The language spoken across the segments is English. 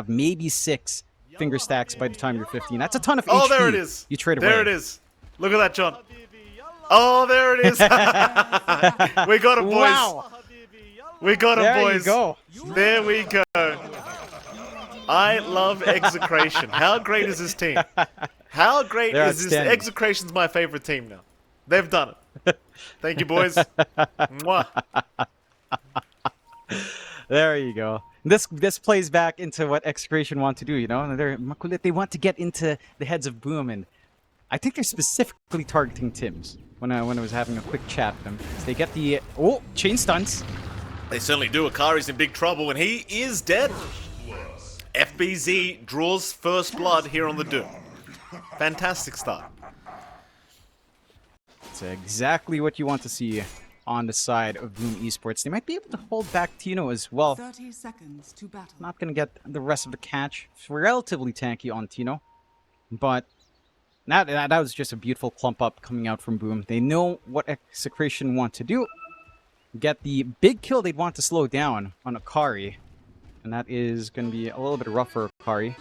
maybe 6 finger stacks by the time you're 15. That's a ton of HP. Oh, there it is. You trade away. There it is. Look at that, John. Oh, there it is. We got him, boys. Wow. We got him, boys. There you go. There we go. I love Execration. How great is this team? How great is this? Execration's my favorite team now. They've done it. Thank you, boys. Mwah. There you go. This plays back into what Execration want to do, you know? They want to get into the heads of Boom, and I think they're specifically targeting Tims when I was having a quick chat with them. So they get the... Oh, chain stunts. They certainly do. Akari's in big trouble, and he is dead. FBZ draws first blood here on the Doom. Fantastic start. It's exactly what you want to see on the side of Boom Esports. They might be able to hold back Tino as well. 30 seconds to battle. Not going to get the rest of the catch. It's relatively tanky on Tino. But that was just a beautiful clump up coming out from Boom. They know what Execration want to do. Get the big kill they'd want to slow down on Akari. And that is going to be a little bit rough for Akari.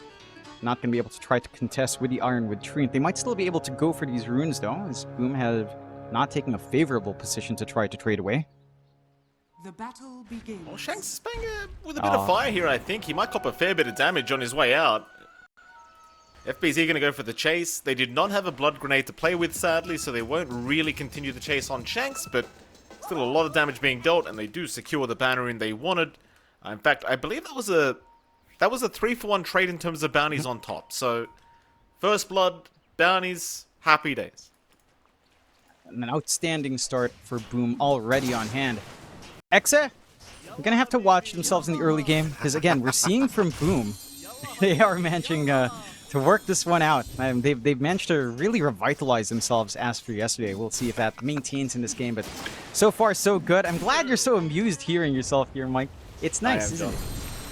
Not going to be able to try to contest with the Ironwood Treant. They might still be able to go for these runes though, as Boom have not taking a favorable position to try to trade away. The battle begins. Well, Shanks is playing with a bit of fire here, I think. He might cop a fair bit of damage on his way out. FBZ going to go for the chase. They did not have a blood grenade to play with, sadly, so they won't really continue the chase on Shanks, but still a lot of damage being dealt, and they do secure the banner in they wanted. In fact, I believe that was a 3-for-1 trade in terms of bounties on top. So, first blood, bounties, happy days. An outstanding start for Boom already on hand. Exe, they're going to have to watch themselves in the early game, because again, we're seeing from Boom, they are managing to work this one out. They've managed to really revitalize themselves as for yesterday. We'll see if that maintains in this game, but so far so good. I'm glad you're so amused hearing yourself here, Mike. It's nice, isn't it?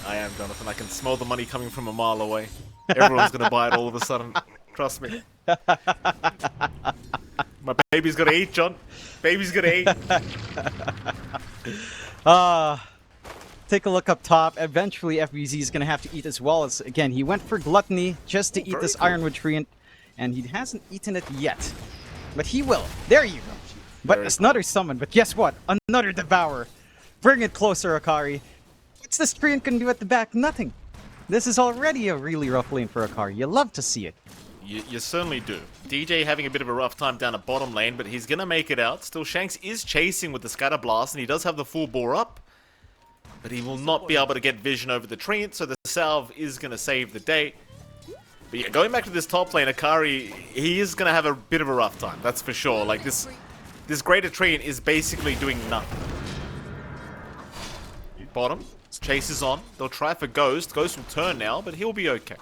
I am, Jonathan. I can smell the money coming from a mile away. Everyone's going to buy it all of a sudden. Trust me. My baby's got to eat, John. Baby's got to eat. Take a look up top. Eventually, FBZ is going to have to eat as well. As again, he went for Gluttony just to eat this Ironwood Treant, and he hasn't eaten it yet. But he will. There you go. But it's another summon. But guess what? Another Devourer. Bring it closer, Akari. What's this Treant going to do at the back? Nothing. This is already a really rough lane for Akari. You love to see it. You certainly do. DJ having a bit of a rough time down at bottom lane, but he's going to make it out. Still, Shanks is chasing with the Scatter Blast, and he does have the full bore up. But he will not be able to get vision over the Treant, so the salve is going to save the day. But yeah, going back to this top lane, Akari, he is going to have a bit of a rough time, that's for sure. Like, this Greater Treant is basically doing nothing. Bottom, chase is on. They'll try for Ghost. Ghost will turn now, but he'll be okay.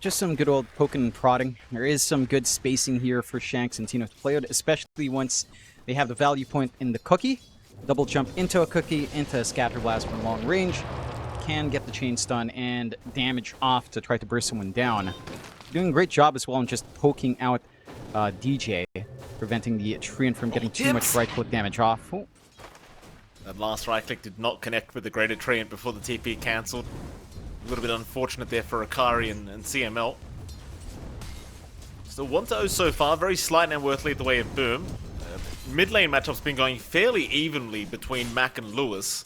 Just some good old poking and prodding. There is some good spacing here for Shanks and Tino to play out, especially once they have the value point in the cookie. Double jump into a cookie, into a Scatter Blast from long range. Can get the chain stun and damage off to try to burst someone down. Doing a great job as well in just poking out DJ, preventing the Treant from getting too much right click damage off. Oh. That last right click did not connect with the Greater Treant before the TP cancelled. A little bit unfortunate there for Akari and CML. Still 1-0 so far, very slight and worth lead the way of Boom. Mid lane matchup's been going fairly evenly between Mac and Lewis.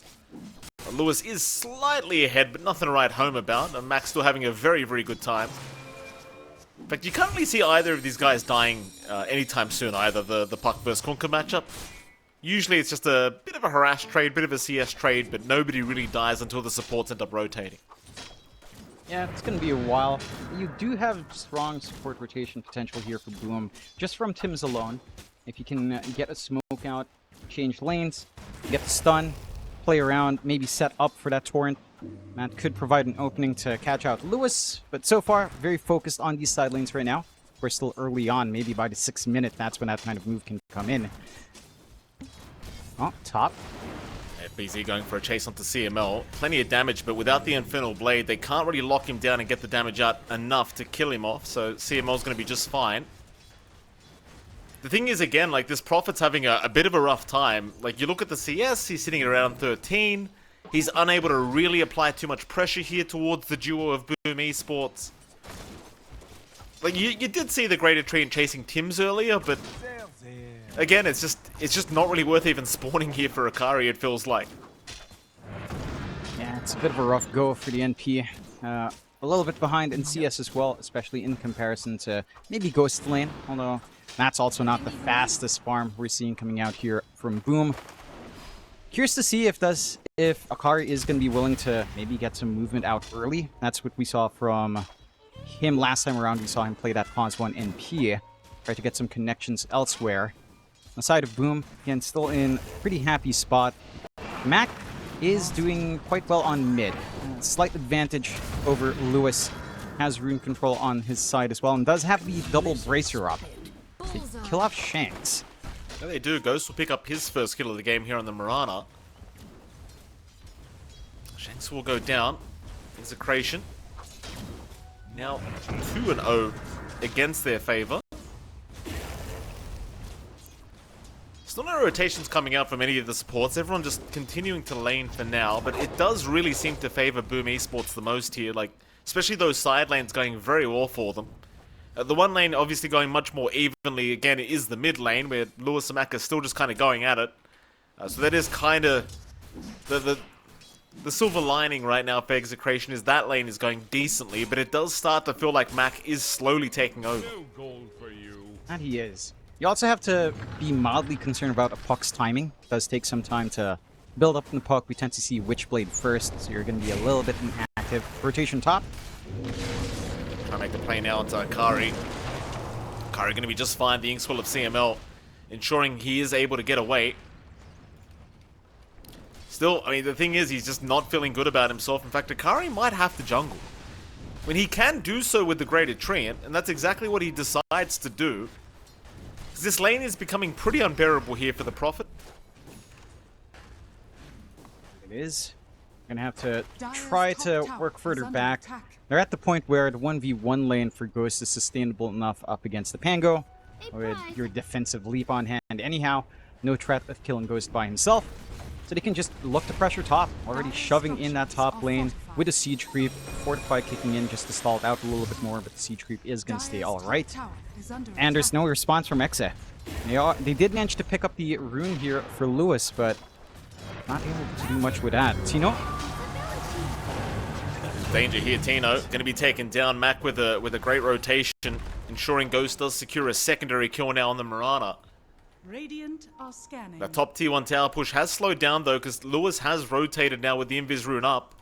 Lewis is slightly ahead, but nothing to write home about, and Mac's still having a very, very good time. In fact, you can't really see either of these guys dying anytime soon, either, the Puck vs Kunkka matchup. Usually it's just a bit of a harass trade, bit of a CS trade, but nobody really dies until the supports end up rotating. Yeah, it's going to be a while. You do have strong support rotation potential here for Boom, just from Tims alone. If you can get a smoke out, change lanes, get the stun, play around, maybe set up for that torrent, that could provide an opening to catch out Lewis. But so far, very focused on these side lanes right now. We're still early on, maybe by the 6th minute, that's when that kind of move can come in. Oh, top. FBZ going for a chase onto CML. Plenty of damage, but without the Infernal Blade, they can't really lock him down and get the damage out enough to kill him off, so CML's going to be just fine. The thing is, again, like, this Prophet's having a bit of a rough time. Like, you look at the CS, he's sitting at around 13. He's unable to really apply too much pressure here towards the duo of Boom Esports. Like, you did see the Greater Treant chasing Tims earlier, but again, it's just not really worth even spawning here for Akari, it feels like. Yeah, it's a bit of a rough go for the NP. A little bit behind in CS as well, especially in comparison to maybe Ghost Lane, although that's also not the fastest farm we're seeing coming out here from Boom. Curious to see if Akari is going to be willing to maybe get some movement out early. That's what we saw from him last time around. We saw him play that Pause 1 NP, try to get some connections elsewhere. On the side of Boom, again, still in a pretty happy spot. Mac is doing quite well on mid. Slight advantage over Lewis. Has rune control on his side as well, and does have the double bracer up to kill off Shanks. Yeah, they do. Ghost will pick up his first kill of the game here on the Mirana. Shanks will go down. Execration. Now 2-0 against their favor. Still no rotations coming out from any of the supports. Everyone just continuing to lane for now, but it does really seem to favor Boom Esports the most here. Like, especially those side lanes going very well for them. The one lane obviously going much more evenly, again, is the mid lane, where Lewis and Mac are still just kind of going at it. So that is kind of the silver lining right now for Execration, is that lane is going decently, but it does start to feel like Mac is slowly taking over. And he is. You also have to be mildly concerned about a puck's timing. It does take some time to build up in the puck. We tend to see Witchblade first, so you're going to be a little bit inactive. Rotation top. Trying to make the play now into Akari. Akari going to be just fine. The Inkswell of CML ensuring he is able to get away. Still, I mean, the thing is, he's just not feeling good about himself. In fact, Akari might have to jungle. When he can do so with the Greater Treant, and that's exactly what he decides to do. Because this lane is becoming pretty unbearable here for the Prophet. It is. Gonna have to try to work further back. They're at the point where the 1v1 lane for Ghost is sustainable enough up against the Pango, with your defensive leap on hand. Anyhow, no threat of killing Ghost by himself, so they can just look to pressure top, already shoving in that top lane with a siege creep. Fortify kicking in just to stall it out a little bit more, but the siege creep is gonna stay alright. And there's no response from Exe. They did manage to pick up the rune here for Lewis, but not able to do much with that. Tino? Danger here, Tino. Going to be taken down. Mac with a great rotation, ensuring Ghost does secure a secondary kill now on the Mirana. Radiant are scanning. That top T1 tower push has slowed down though, because Lewis has rotated now with the Invis rune up.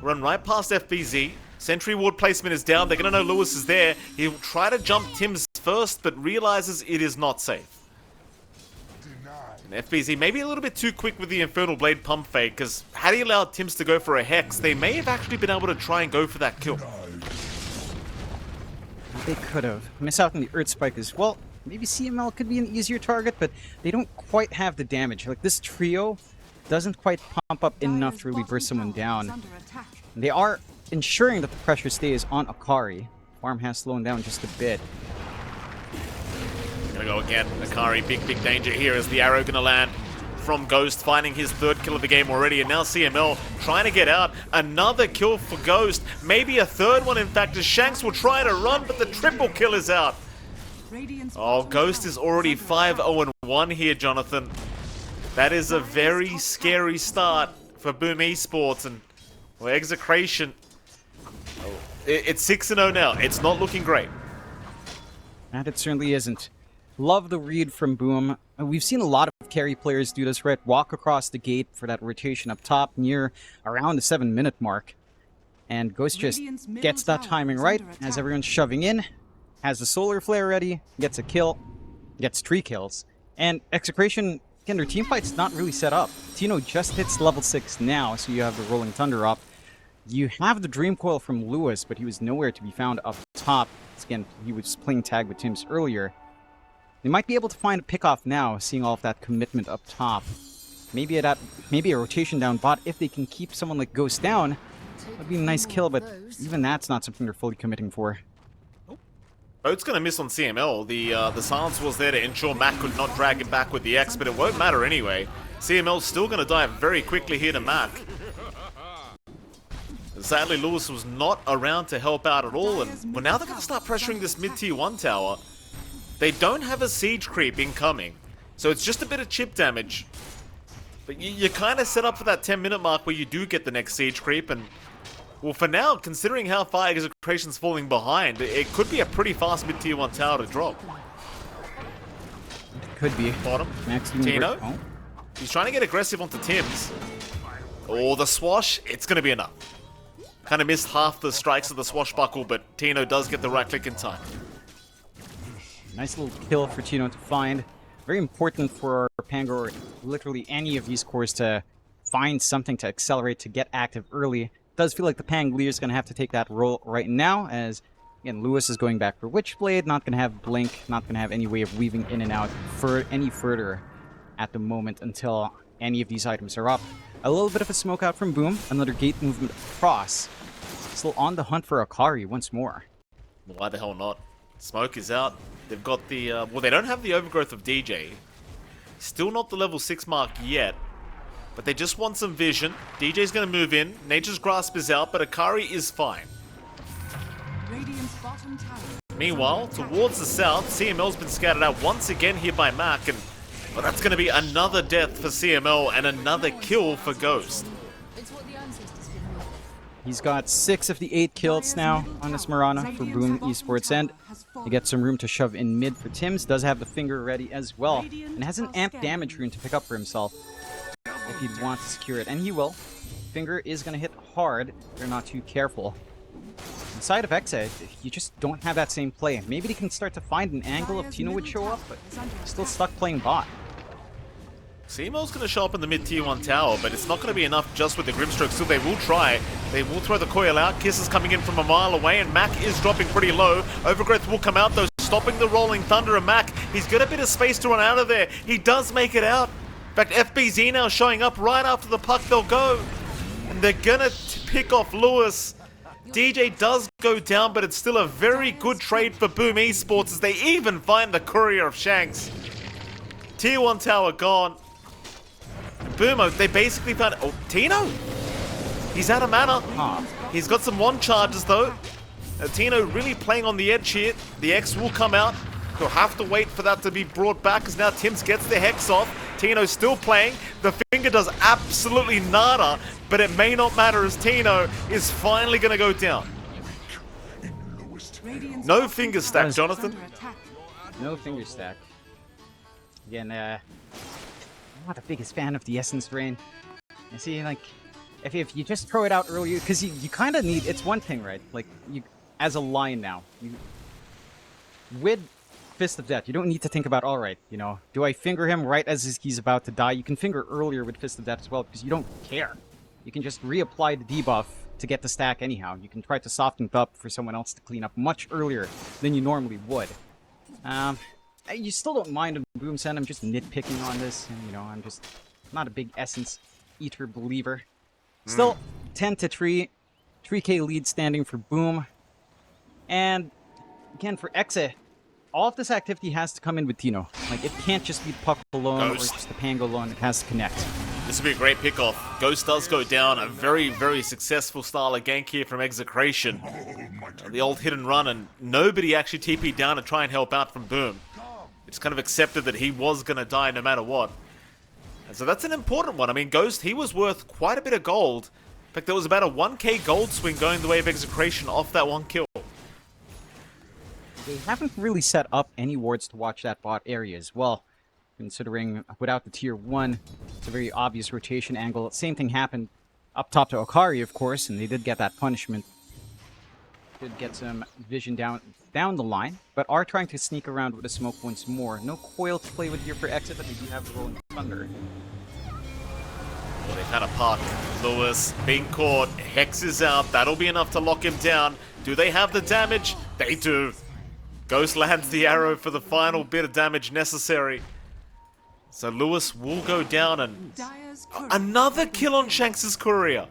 Run right past FBZ. Sentry ward placement is down. They're going to know Lewis is there. He'll try to jump Tims first, but realizes it is not safe. And FBZ maybe a little bit too quick with the Infernal Blade pump fake, because had he allowed Tims to go for a Hex, they may have actually been able to try and go for that kill. They could have. Miss out on the Earth Spike as well. Maybe CML could be an easier target, but they don't quite have the damage. Like, this trio doesn't quite pump up enough to really burst someone down. They are ensuring that the pressure stays on Akari. Farm has slowed down just a bit. Gonna go again. Akari, big danger here as the arrow gonna land from Ghost, finding his third kill of the game already, and now CML trying to get out. Another kill for Ghost, maybe a third one in fact, as Shanks will try to run, but the triple kill is out. Oh, Ghost is already 5-0-1 here, Jonathan. That is a very scary start for Boom Esports, and well, Execration. It's 6-0 now. It's not looking great. And it certainly isn't. Love the read from Boom. We've seen a lot of carry players do this, right? Walk across the gate for that rotation up top near around the 7-minute mark. And Ghost just gets that timing right as everyone's shoving in. Has the solar flare ready, gets a kill, gets 3 kills. And Execration, again, their teamfight's not really set up. Tino just hits level 6 now, so you have the Rolling Thunder up. You have the Dream Coil from Lewis, but he was nowhere to be found up top. Again, he was playing tag with Tims earlier. They might be able to find a pickoff now, seeing all of that commitment up top. Maybe a rotation down bot if they can keep someone like Ghost down. That'd be a nice kill, but even that's not something they're fully committing for. Boat's going to miss on CML. The silence was there to ensure Mac could not drag him back with the X, but it won't matter anyway. CML's still going to die very quickly here to Mac. Sadly, Lewis was not around to help out at all, and well, now they're going to start pressuring this mid-tier 1 tower. They don't have a siege creep incoming, so it's just a bit of chip damage. But you're kind of set up for that 10-minute mark where you do get the next siege creep, and well, for now, considering how far Execration's falling behind, it could be a pretty fast mid-tier 1 tower to drop. Could be. Bottom. Tino. Oh. He's trying to get aggressive onto Tim's. Oh, the swash. It's going to be enough. Kind of missed half the strikes of the swashbuckle, but Tino does get the right click in time. Nice little kill for Tino to find. Very important for Pango or literally any of these cores to find something to accelerate, to get active early. Does feel like the Pangolier is going to have to take that role right now, as again, Lewis is going back for Witchblade, not going to have Blink, not going to have any way of weaving in and out for any further at the moment until any of these items are up. A little bit of a smoke out from Boom, another gate movement across. Still on the hunt for Akari once more. Why the hell not? Smoke is out. They've got the, well, they don't have the overgrowth of DJ. Still not the level 6 mark yet. But they just want some vision. DJ's going to move in. Nature's Grasp is out, but Akari is fine. Meanwhile, towards the south, CML's been scattered out once again here by Mac, and well, that's going to be another death for CML and another kill for Ghost. He's got 6 of the 8 kills now on this Mirana for Boom Esports, and he gets some room to shove in mid for Tims. Does have the finger ready as well, and has an amp damage rune to pick up for himself if he wants to secure it, and he will. Finger is going to hit hard if they're not too careful. Inside of Exa, you just don't have that same play. Maybe they can start to find an angle if Tino would show up, but still stuck playing bot. CML's going to show up in the mid-tier 1 tower, but it's not going to be enough just with the Grimstroke, so they will try. They will throw the coil out. Kiss is coming in from a mile away, and Mac is dropping pretty low. Overgrowth will come out, though, stopping the Rolling Thunder, and Mac, he's got a bit of space to run out of there. He does make it out. In fact, FBZ now showing up right after the puck they'll go. And they're going to pick off Lewis. DJ does go down, but it's still a very good trade for Boom Esports as they even find the Courier of Shanks. Tier 1 tower gone. Boomo, they basically found... Oh, Tino! He's out of mana. He's got some wand charges, though. Tino really playing on the edge here. The X will come out. He'll have to wait for that to be brought back, as now Tims gets the Hex off. Tino's still playing. The finger does absolutely nada, but it may not matter as Tino is finally going to go down. No finger stack, Jonathan. No finger stack. Again, I'm not the biggest fan of the Essence Rain. You see, like, if you just throw it out earlier, because you kind of need, it's one thing, right? Like, you as a line now, with Fist of Death, you don't need to think about, alright, you know, do I finger him right as he's about to die? You can finger earlier with Fist of Death as well, because you don't care. You can just reapply the debuff to get the stack anyhow. You can try to soften it up for someone else to clean up much earlier than you normally would. You still don't mind a Boom Send. I'm just nitpicking on this, and, you know, I'm just not a big Essence Eater believer. Still, 10-3, 3k lead standing for Boom. And, again, for Exa, all of this activity has to come in with Tino. Like, it can't just be Puck alone or just the Pango alone. It has to connect. This will be a great pickoff. Ghost does go down. A very, very successful style of gank here from Execration. The old hit and run, and nobody actually TP'd down to try and help out from Boom. It's kind of accepted that he was going to die no matter what. And so that's an important one. I mean, Ghost, he was worth quite a bit of gold. In fact, there was about a 1k gold swing going the way of Execration off that one kill. They haven't really set up any wards to watch that bot area as well. Considering without the tier 1, it's a very obvious rotation angle. Same thing happened up top to Akari, of course, and they did get that punishment. Did get some vision down the line, but are trying to sneak around with a smoke once more. No coil to play with here for Exit, but they do have the Rolling Thunder. Well, they kind of park Lewis being caught. Hex is out. That'll be enough to lock him down. Do they have the damage? They do. Ghost lands the arrow for the final bit of damage necessary. So Lewis will go down, and another kill on Shanks' Courier.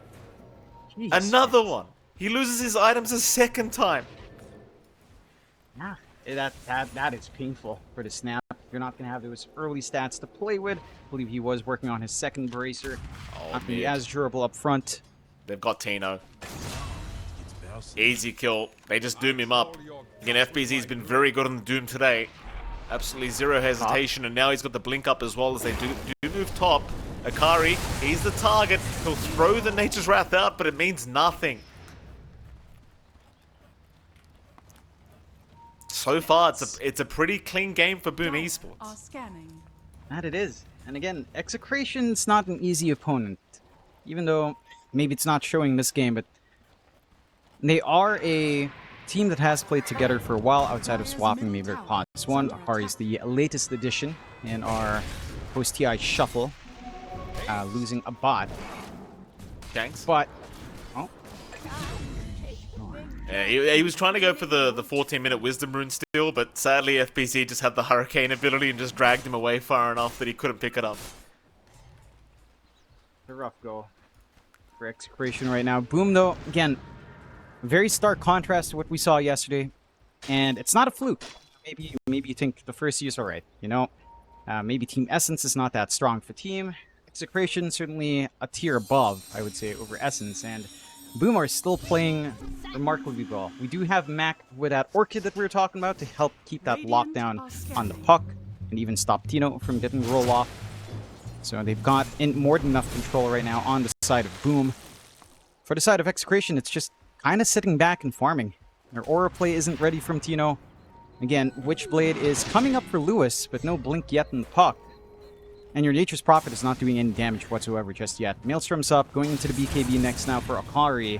Jeez. Another one. He loses his items a second time. Yeah, that is painful for the Snap. You're not going to have those early stats to play with. I believe he was working on his second bracer. Not going to be as durable up front. They've got Tino. Easy kill. They just doom him up. Again, FBZ's been very good on the doom today. Absolutely zero hesitation, and now he's got the blink up as well as they do move top. Akari, he's the target. He'll throw the Nature's Wrath out, but it means nothing. So far, it's a pretty clean game for Boom Esports. That it is. And again, Execration's not an easy opponent. Even though maybe it's not showing this game, but they are a team that has played together for a while outside of swapping maybe their pods. One, Akari is the latest addition in our post-TI shuffle, losing a bot. Thanks. But, oh. Yeah, he was trying to go for the 14-minute Wisdom Rune still, but sadly FBZ just had the Hurricane ability and just dragged him away far enough that he couldn't pick it up. A rough go for Execration right now. Boom, though, again, very stark contrast to what we saw yesterday, and it's not a fluke. Maybe you think the first use alright, you know? Maybe Team Essence is not that strong for team. Execration certainly a tier above, I would say, over Essence, and Boom are still playing remarkably well. We do have Mac with that Orchid that we were talking about to help keep that lockdown on the puck and even stop Tino from getting roll off. So they've got more than enough control right now on the side of Boom. For the side of Execration, it's just kind of sitting back and farming. Their aura play isn't ready from Tino. Again, Witchblade is coming up for Lewis, but no blink yet in the puck. And your Nature's Prophet is not doing any damage whatsoever just yet. Maelstrom's up, going into the BKB next now for Akari.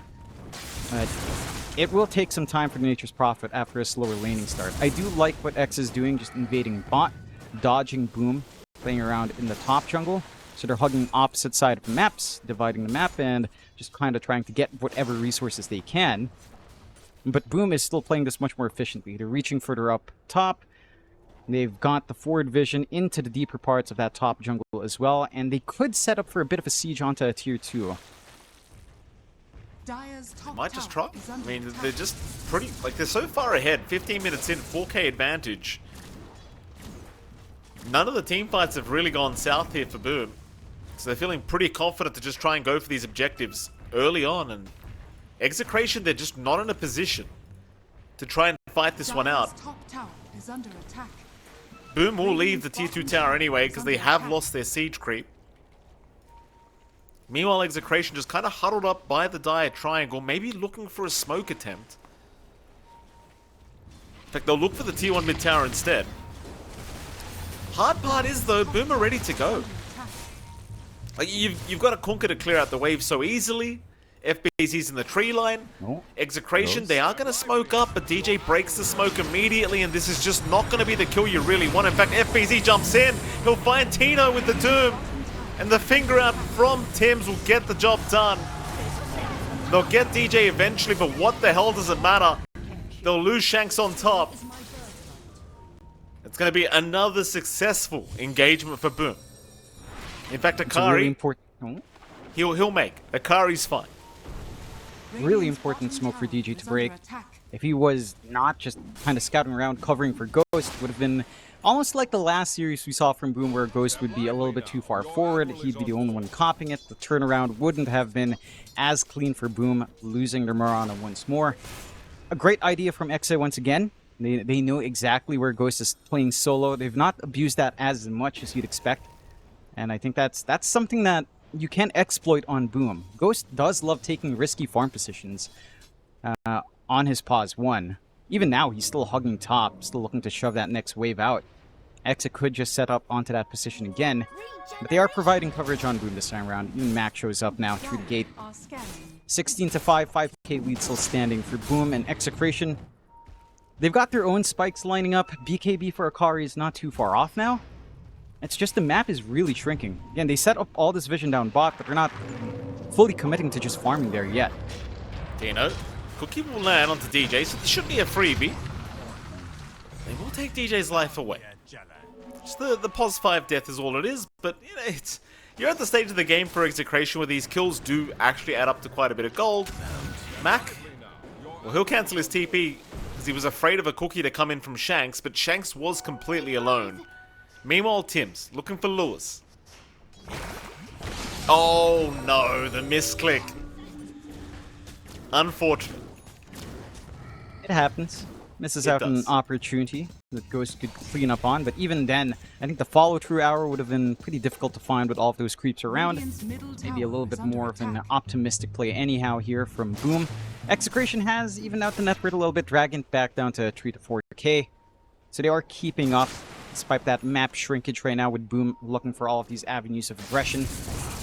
It will take some time for the Nature's Prophet after a slower laning start. I do like what X is doing, just invading bot, dodging Boom, playing around in the top jungle. So they're hugging opposite side of the maps, dividing the map, and just kind of trying to get whatever resources they can. But Boom is still playing this much more efficiently. They're reaching further up top. They've got the forward vision into the deeper parts of that top jungle as well, and they could set up for a bit of a siege onto a tier 2. Might just try. I mean, they're just pretty, like, they're so far ahead. 15 minutes in, 4K advantage. None of the team fights have really gone south here for Boom. So they're feeling pretty confident to just try and go for these objectives early on. And Execration, they're just not in a position to try and fight this one out. Boom will leave the tier 2 tower anyway because they have lost their siege creep. Meanwhile, Execration just kind of huddled up by the dire triangle, maybe looking for a smoke attempt. In fact, they'll look for the tier 1 mid tower instead. Hard part is, though, Boom are ready to go. Like, you've got a Kunkka to clear out the wave so easily. FBZ's in the tree line. Execration, they are going to smoke up, but DJ breaks the smoke immediately, and this is just not going to be the kill you really want. In fact, FBZ jumps in. He'll find Tino with the Doom, and the finger out from Tim's will get the job done. They'll get DJ eventually, but what the hell does it matter? They'll lose Shanks on top. It's going to be another successful engagement for Boom. In fact, Akari, he'll make. Akari's fine. Really important smoke for DJ to break. If he was not just kind of scouting around covering for Ghost, it would have been almost like the last series we saw from Boom where Ghost would be a little bit too far forward. He'd be the only one copying it. The turnaround wouldn't have been as clean for Boom, losing their Marana once more. A great idea from Exe once again. They know exactly where Ghost is playing solo. They've not abused that as much as you'd expect. And I think that's something that you can exploit on Boom. Ghost does love taking risky farm positions on his pause 1. Even now, he's still hugging top, still looking to shove that next wave out. Exa could just set up onto that position again, but they are providing coverage on Boom this time around. Even Mac shows up now through the gate. 16 to 5, 5k lead still standing for Boom and Execration. They've got their own spikes lining up. BKB for Akari is not too far off now. It's just the map is really shrinking. Again, they set up all this vision down bot, but they're not fully committing to just farming there yet. Dino, Cookie will land onto DJ, so this should be a freebie. They will take DJ's life away. Just the pos 5 death is all it is, but you know, you're at the stage of the game for Execration where these kills do actually add up to quite a bit of gold. Mac, well, he'll cancel his TP because he was afraid of a Cookie to come in from Shanks, but Shanks was completely alone. Meanwhile, Tim's looking for Lewis. Oh no, the misclick. Unfortunate. It happens. Misses It out an does. opportunity that Ghost could clean up on, but even then, I think the follow-through hour would have been pretty difficult to find with all of those creeps around. Radiant's middle Maybe a tower little is bit under more of an attack. optimistic play anyhow here from Boom. Execration has evened out the net worth a little bit, dragging it back down to 3 to 4K. So they are keeping up, despite that map shrinkage right now with Boom looking for all of these avenues of aggression.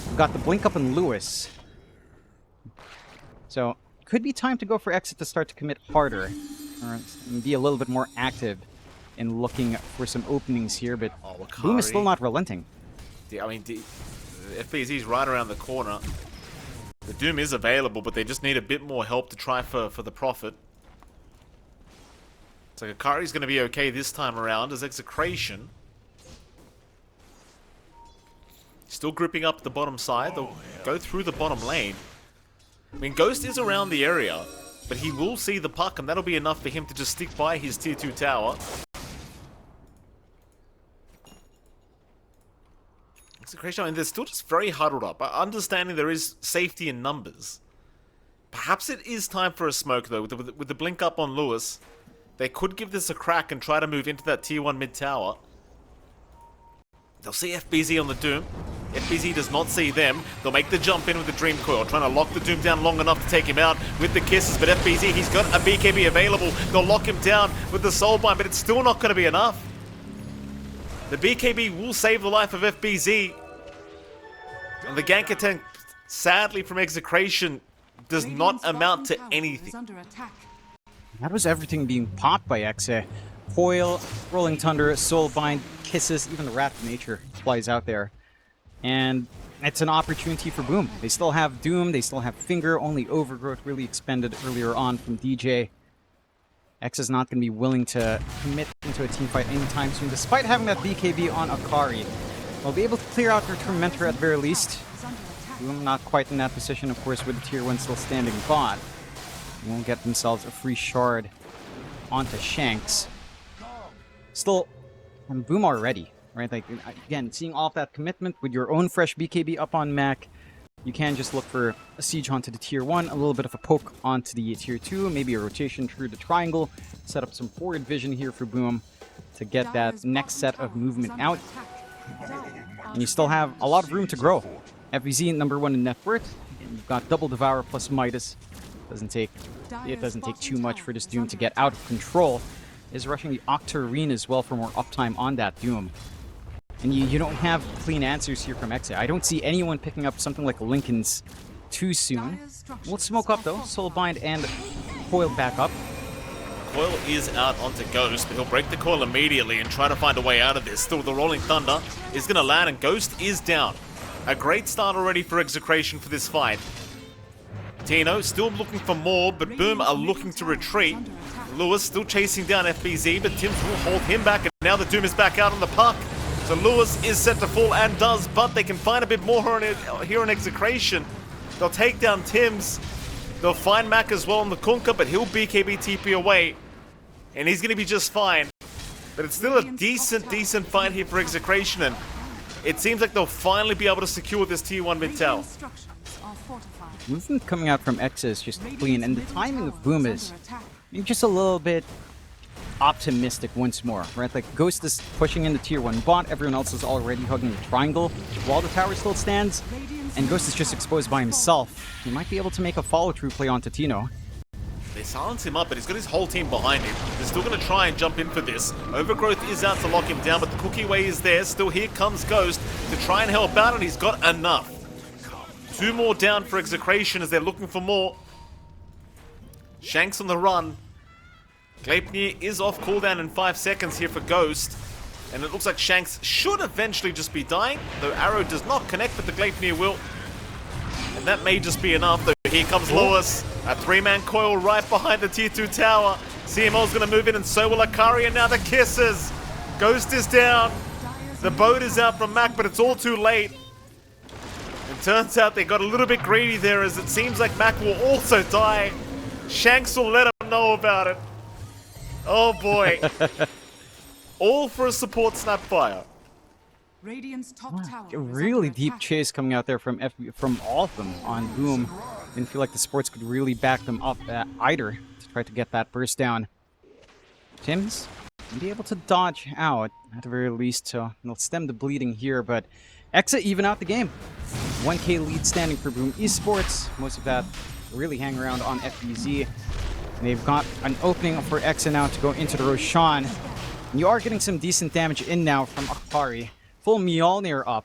We've got the blink up on Lewis. So, could be time to go for Exit to start to commit harder. Or be a little bit more active in looking for some openings here, but Oh, Boom is still Akari. not relenting. I mean, FBZ's right around the corner. The Doom is available, but they just need a bit more help to try for the profit. So Akari's going to be okay this time around as Execration. Still gripping up the bottom side. They'll go through the bottom lane. I mean, Ghost is around the area, but he will see the puck, and that'll be enough for him to just stick by his tier 2 tower. Execration, I mean, they're still just very huddled up. Understanding there is safety in numbers. Perhaps it is time for a smoke, though. With the blink up on Lewis, they could give this a crack and try to move into that tier 1 mid tower. They'll see FBZ on the Doom. FBZ does not see them. They'll make the jump in with the Dream Coil, trying to lock the Doom down long enough to take him out with the kisses. But FBZ, he's got a BKB available. They'll lock him down with the Soulbind, but it's still not going to be enough. The BKB will save the life of FBZ. And the gank attempt, sadly, from Execration, does not Radiant's amount to bottom tower anything. is under attack. That was everything being popped by Exe. Coil, Rolling Thunder, Soulbind, Kisses, even the Wrath of Nature flies out there. And it's an opportunity for Boom. They still have Doom, they still have Finger, only Overgrowth really expended earlier on from DJ. X is not going to be willing to commit into a teamfight anytime soon, despite having that BKB on Akari. They'll be able to clear out their Tormentor at the very least. Is under attack. Boom not quite in that position, of course, with the tier 1 still standing bot. They won't get themselves a free shard onto Shanks. Still, and Boom already, right? Like, again, seeing all of that commitment with your own fresh BKB up on Mac, you can just look for a siege onto the tier 1, a little bit of a poke onto the tier 2, maybe a rotation through the triangle, set up some forward vision here for Boom to get that Dyer's next set bottom of tower movement is under out. attack. Dire are And you still have a lot of room to grow. structures. FVZ #1 in net worth, and you've got Double Devour plus Midas. It doesn't take too much for this Doom to get out of control. Is rushing the Octarine as well for more uptime on that Doom. And you don't have clean answers here from Exe. I don't see anyone picking up something like Lincoln's too soon. Dire's structures We'll smoke up though. are Soulbind and Coil back up. Coil is out onto Ghost, but he'll break the coil immediately and try to find a way out of this. Still, the Rolling Thunder is going to land, and Ghost is down. A great start already for Execration for this fight. Tino still looking for more, but Boom are looking to retreat. Lewis still chasing down FBZ, but Tims will hold him back, and now the Doom is back out on the puck. So Lewis is set to fall and does, but they can find a bit more here on Execration. They'll take down Tims. They'll find Mac as well on the Kunkka, but he'll BKB TP away. And he's going to be just fine. But it's still a decent fight here for Execration, and it seems like they'll finally be able to secure this tier 1 mid tower. Radiant structures are fortified. Movement coming out from Exe is just clean, and the Radiant's timing middle of Boom tower is under attack. maybe just a little bit optimistic once more, right? Like, Ghost is pushing in the tier 1 bot, everyone else is already hugging the triangle while the tower still stands, Radiant's and Ghost is just exposed by himself. He might be able to make a follow-through play onto Tino. They silence him up, but he's got his whole team behind him. They're still going to try and jump in for this. Overgrowth is out to lock him down, but the Cookie Way is there. Still, here comes Ghost to try and help out, and he's got enough. 2 more down for Execration as they're looking for more. Shanks on the run. Gleipnir is off cooldown in 5 seconds here for Ghost. And it looks like Shanks should eventually just be dying, though Arrow does not connect, but the Gleipnir will. And that may just be enough, though. Here comes Lewis. A 3-man coil right behind the tier 2 tower. CMO's going to move in, and so will Akari, and now the kisses. Ghost is down. The boat is out from Mac, but it's all too late. It turns out they got a little bit greedy there, as it seems like Mac will also die. Shanks will let him know about it. Oh boy. All for a support Snapfire. Radiant's top tower A is really under deep attack. chase coming out there from all of them on Boom. Didn't feel like the Sports could really back them up either to try to get that burst down. Tims be able to dodge out at the very least, so they'll stem the bleeding here, but Exa even out the game. 1k lead standing for Boom Esports. Most of that really hang around on FBZ. And they've got an opening for Exa now to go into the Roshan. And you are getting some decent damage in now from Akari. Full Mjolnir up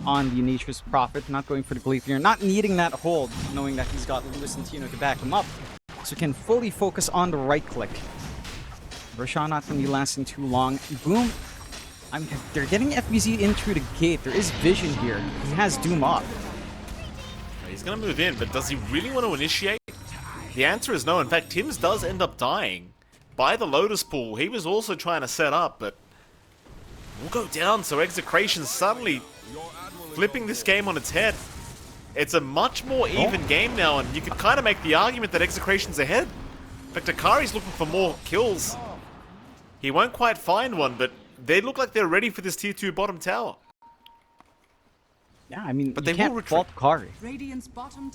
on the Nature's Prophet, not going for the Gleipnir, not needing that hold, knowing that he's got Lewis and Tino to back him up. So can fully focus on the right click. Roshan not going to be lasting too long. Boom. I mean, they're getting FBZ in through the gate. There is vision here. He has Doom up. He's going to move in, but does he really want to initiate? The answer is no. In fact, Tims does end up dying by the Lotus Pool. He was also trying to set up, but will go down. So Execration suddenly flipping this game on its head. It's a much more even game now, and you could kind of make the argument that Execration's ahead. In fact, Akari's looking for more kills. He won't quite find one, but they look like they're ready for this tier 2 bottom tower. Yeah, I mean, but you can't fault Akari.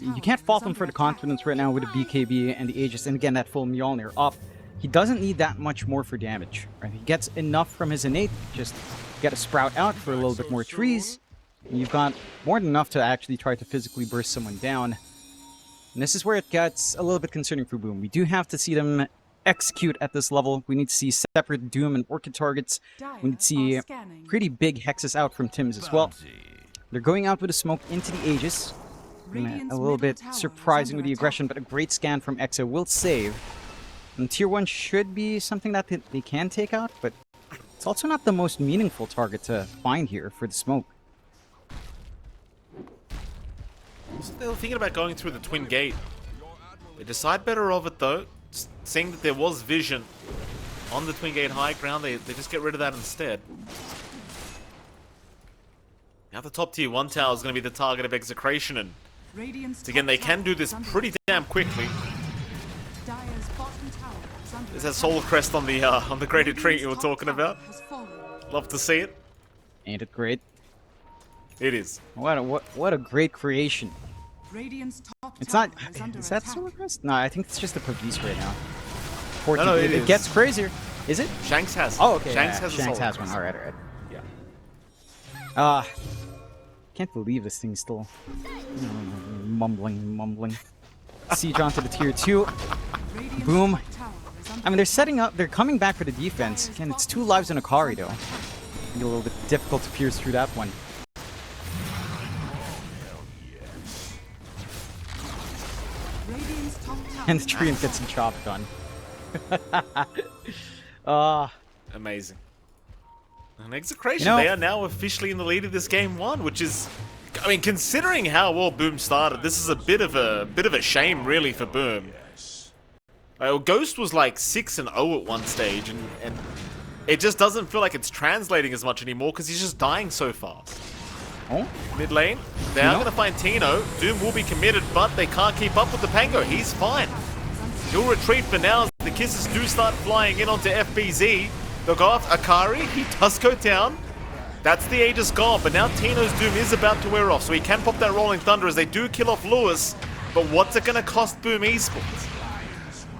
You You can't fault him for the confidence right now with the BKB and the Aegis, and again, that full Mjolnir up. He doesn't need that much more for damage. Right? He gets enough from his innate, just get a sprout out for a little bit more trees. And you've got more than enough to actually try to physically burst someone down. And this is where it gets a little bit concerning for Boom. We do have to see them execute at this level. We need to see separate Doom and Orchid targets. We need to see pretty big hexes out from Tims as well. They're going out with a smoke into the Aegis. A little bit surprising with the aggression, but a great scan from Exa will save. And tier 1 should be something that they can take out, but it's also not the most meaningful target to find here for the smoke. So they were thinking about going through the twin gate. They decide better of it though. Seeing that there was vision on the twin gate high ground, they just get rid of that instead. Now the top tier 1 tower is going to be the target of Execration, and again they can do this pretty damn quickly. There's that soul crest on the great retreat you were talking about. Love to see it. Ain't it great? It is. What a great creation. It's not. Is that soul crest? No, I think it's just a Pavise right now. No, it gets crazier. Is it? Shanks has. Oh, okay. Shanks has Shanks has one. All right. Yeah. Can't believe this thing's still mumbling. Siege onto the tier 2. Boom. I mean, they're setting up. They're coming back for the defense. Again, it's 2 lives in Akari though. Be a little bit difficult to pierce through that one. And the Treant gets some chop done. Amazing. And Execration, they are now officially in the lead of this game 1, which is, I mean, considering how well Boom started, this is a bit of a shame really for Boom. Ghost was like 6-0 at one stage, and it just doesn't feel like it's translating as much anymore because he's just dying so fast. Oh? Mid lane, they are going to find Tino. Doom will be committed, but they can't keep up with the Pango. He's fine. He'll retreat for now. The kisses do start flying in onto FBZ. They'll go off Akari. He does go down. That's the Aegis gone, but now Tino's Doom is about to wear off, so he can pop that Rolling Thunder as they do kill off Lewis. But what's it going to cost Boom Esports?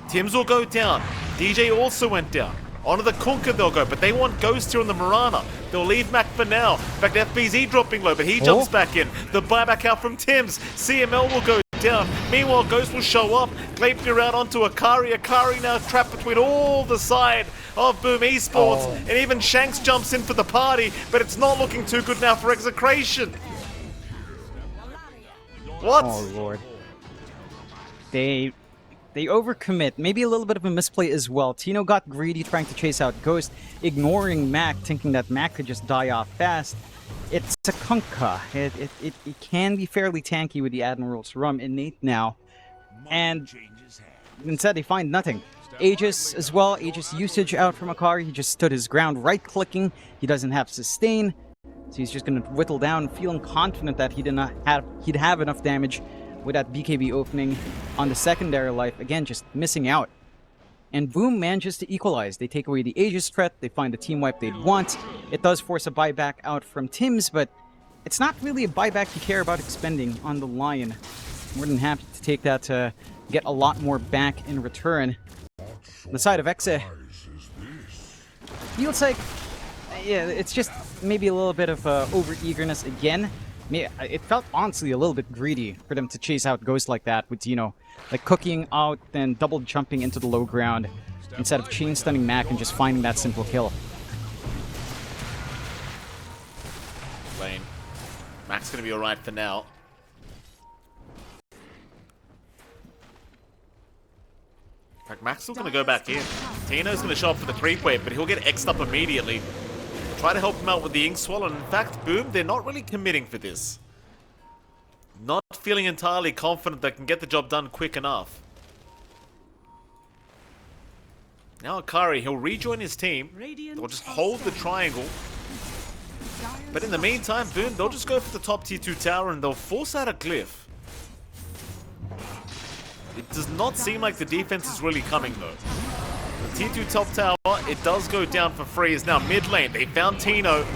Tims will go down. DJ also went down. Onto the Kunkka they'll go, but they want Ghost here on the Mirana. They'll leave Mac for now. In fact, FBZ dropping low, but he jumps back in. The buyback out from Tims. CML will go down. Meanwhile, Ghost will show up. Gleipnir out onto Akari. Akari now trapped between all the side of Boom Esports. And even Shanks jumps in for the party, but it's not looking too good now for Execration. What? Oh, Lord. They overcommit. Maybe a little bit of a misplay as well. Tino got greedy trying to chase out Ghost, ignoring Mac, thinking that Mac could just die off fast. It's a Kunkka. It can be fairly tanky with the Admiral's Rum innate now. And instead they find nothing. Aegis as well. Aegis usage out from Akari. He just stood his ground, right-clicking. He doesn't have sustain. So he's just going to whittle down, feeling confident that he'd have enough damage with that BKB opening on the secondary life. Again, just missing out. And Boom manages to equalize. They take away the Aegis threat. They find the team wipe they'd want. It does force a buyback out from Tims, but it's not really a buyback you care about expending on the Lion. more than happy to take that to get a lot more back in return. On the side of Exe, feels like, yeah, it's just maybe a little bit of over-eagerness again. It felt honestly a little bit greedy for them to chase out Ghost like that with, you know, like cooking out, then double jumping into the low ground instead of chain stunning Mac and just finding that simple kill. Lane. Mac's gonna be alright for now. In fact, Mac's still gonna go back in. Tino's gonna show up for the creep wave, but he'll get X'd up immediately. Try to help him out with the Ink Swallow, and in fact, Boom, they're not really committing for this. Not feeling entirely confident they can get the job done quick enough. Now Akari, he'll rejoin his team. They'll just hold the triangle. But in the meantime, Boom, they'll just go for the top tier 2 tower and they'll force out a glyph. It does not seem like the defense is really coming though. The tier 2 top tower, it does go down for free. Is now mid lane. They found Tino.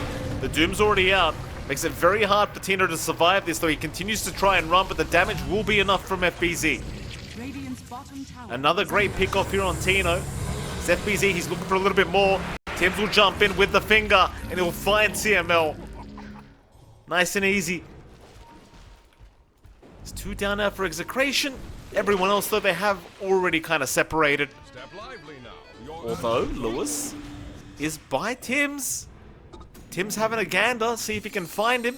The Doom's already out. Makes it very hard for Tino to survive this, though he continues to try and run, but the damage will be enough from FBZ. Another great pick off here on Tino. It's FBZ, he's looking for a little bit more. Tims will jump in with the finger, and he'll find CML. Nice and easy. It's 2 down now for Execration. Everyone else, though, they have already kind of separated. Although, Lewis is by Tims. Tim's having a gander, see if he can find him.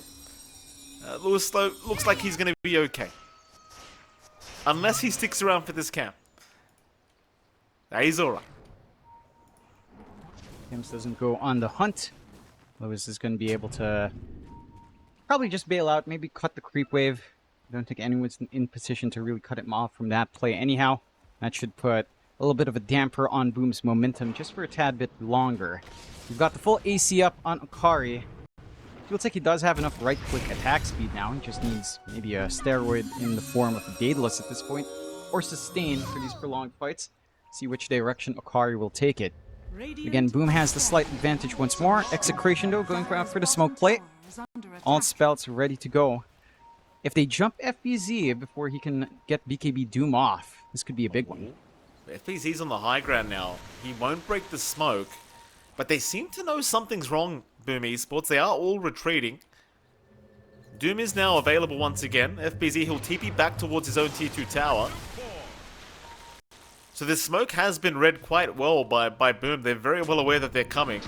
Lewis, though, looks like he's going to be okay. Unless he sticks around for this camp. Nah, he's alright. Tims doesn't go on the hunt. Lewis is going to be able to probably just bail out, maybe cut the creep wave. I don't think anyone's in position to really cut him off from that play anyhow. That should put a little bit of a damper on Boom's momentum just for a tad bit longer. We've got the full AC up on Akari. Looks like he does have enough right-click attack speed now. He just needs maybe a steroid in the form of a Daedalus at this point, or Sustain for these prolonged fights. See which direction Akari will take it. Again, Boom has the slight advantage once more. Execration, though, going out for the smoke play. All spells ready to go. If they jump FBZ before he can get BKB Doom off, this could be a big one. FBZ's on the high ground now. He won't break the smoke. But they seem to know something's wrong, Boom Esports. They are all retreating. Doom is now available once again. FBZ, he'll TP back towards his own tier 2 tower. So this smoke has been read quite well by Boom. They're very well aware that they're coming.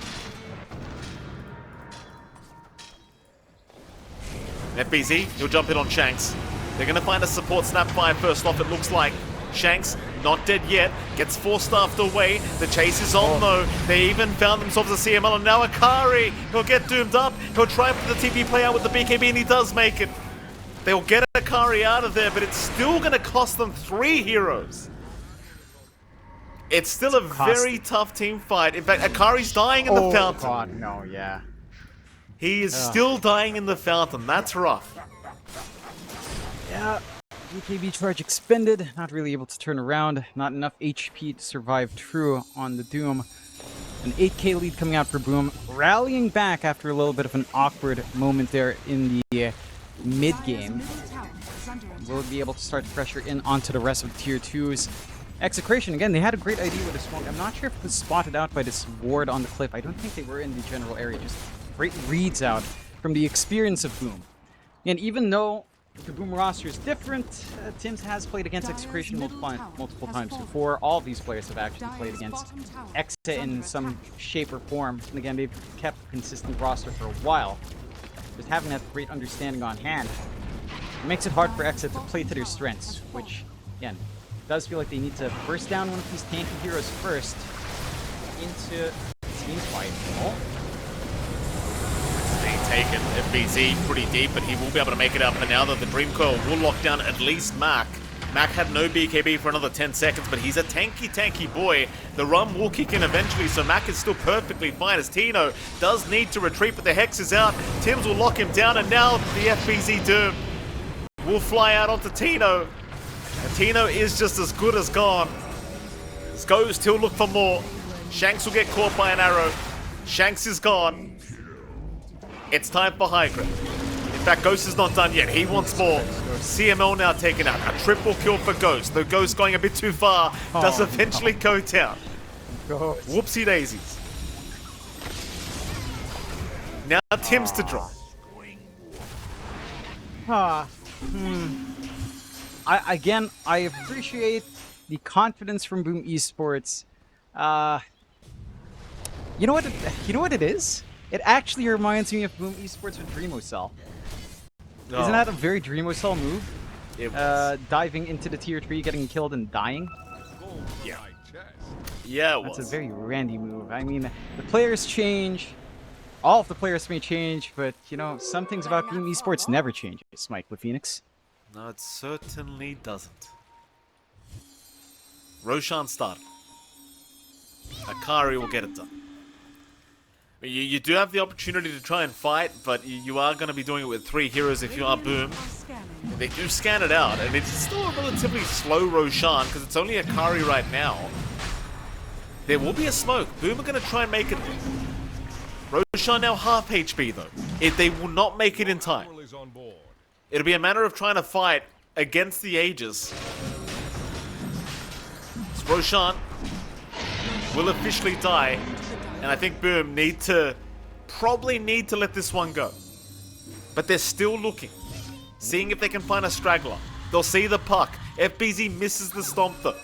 FBZ, he'll jump in on Shanks. They're going to find a support Snapfire first off, it looks like. Shanks, not dead yet, gets force-staffed away. The chase is on though. They even found themselves a CML, and now Akari. He'll get doomed up. He'll try for the TP play out with the BKB, and he does make it. They'll get Akari out of there, but it's still going to cost them 3 heroes. It's still a very tough team fight. In fact, Akari's dying in the fountain. Oh god, no, yeah. He is still dying in the fountain. That's rough. Yeah. BKB charge expended, not really able to turn around, not enough HP to survive true on the Doom. An 8k lead coming out for Boom, rallying back after a little bit of an awkward moment there in the mid-game. Will be able to start to pressure in onto the rest of tier 2s. Execration, again, they had a great idea with the smoke. I'm not sure if it was spotted out by this ward on the cliff. I don't think they were in the general area. Just great reads out from the experience of Boom. And even though the Boom roster is different, Tims has played against Execration multiple times before. All of these players have actually played against Exa in some shape or form. And again, they've kept a consistent roster for a while. Just having that great understanding on hand, it makes it hard for Exa to play to their strengths, which, again, does feel like they need to burst down one of these tanky heroes first into team fight. Oh. Taken. FBZ pretty deep, but he will be able to make it out for now, though the Dream Coil will lock down at least Mac. Mac had no BKB for another 10 seconds, but he's a tanky boy. The run will kick in eventually, so Mac is still perfectly fine as Tino does need to retreat, but the Hex is out. Tims will lock him down, and now the FBZ Doom will fly out onto Tino. And Tino is just as good as gone. Ghost, he'll look for more. Shanks will get caught by an arrow. Shanks is gone. It's time for high ground. In fact, Ghost is not done yet. He wants more. CML now taken out. A triple kill for Ghost. The Ghost going a bit too far. Does eventually go down. Whoopsie daisies. Now Tim's to drop. I appreciate the confidence from Boom Esports. You know what it is? It actually reminds me of Boom Esports with DreamLeague. Isn't that a very DreamLeague move? Diving into the tier 3, getting killed and dying? Yeah. Yeah, it was. That's a very Randy move. I mean, the players change. All of the players may change, but, you know, some things about Boom Esports never change, Mike Phoenix. No, it certainly doesn't. Roshan started. Akari will get it done. You do have the opportunity to try and fight, but you are going to be doing it with 3 heroes if you are Boom. They do scan it out, and it's still a relatively slow Roshan, because it's only Akari right now. There will be a smoke. Boom are going to try and make it. Roshan now half HP, though. They will not make it in time. It'll be a matter of trying to fight against the Aegis. So Roshan will officially die, and I think Boom probably need to let this one go. But they're still looking, seeing if they can find a straggler. They'll see the puck. FBZ misses the stomp though.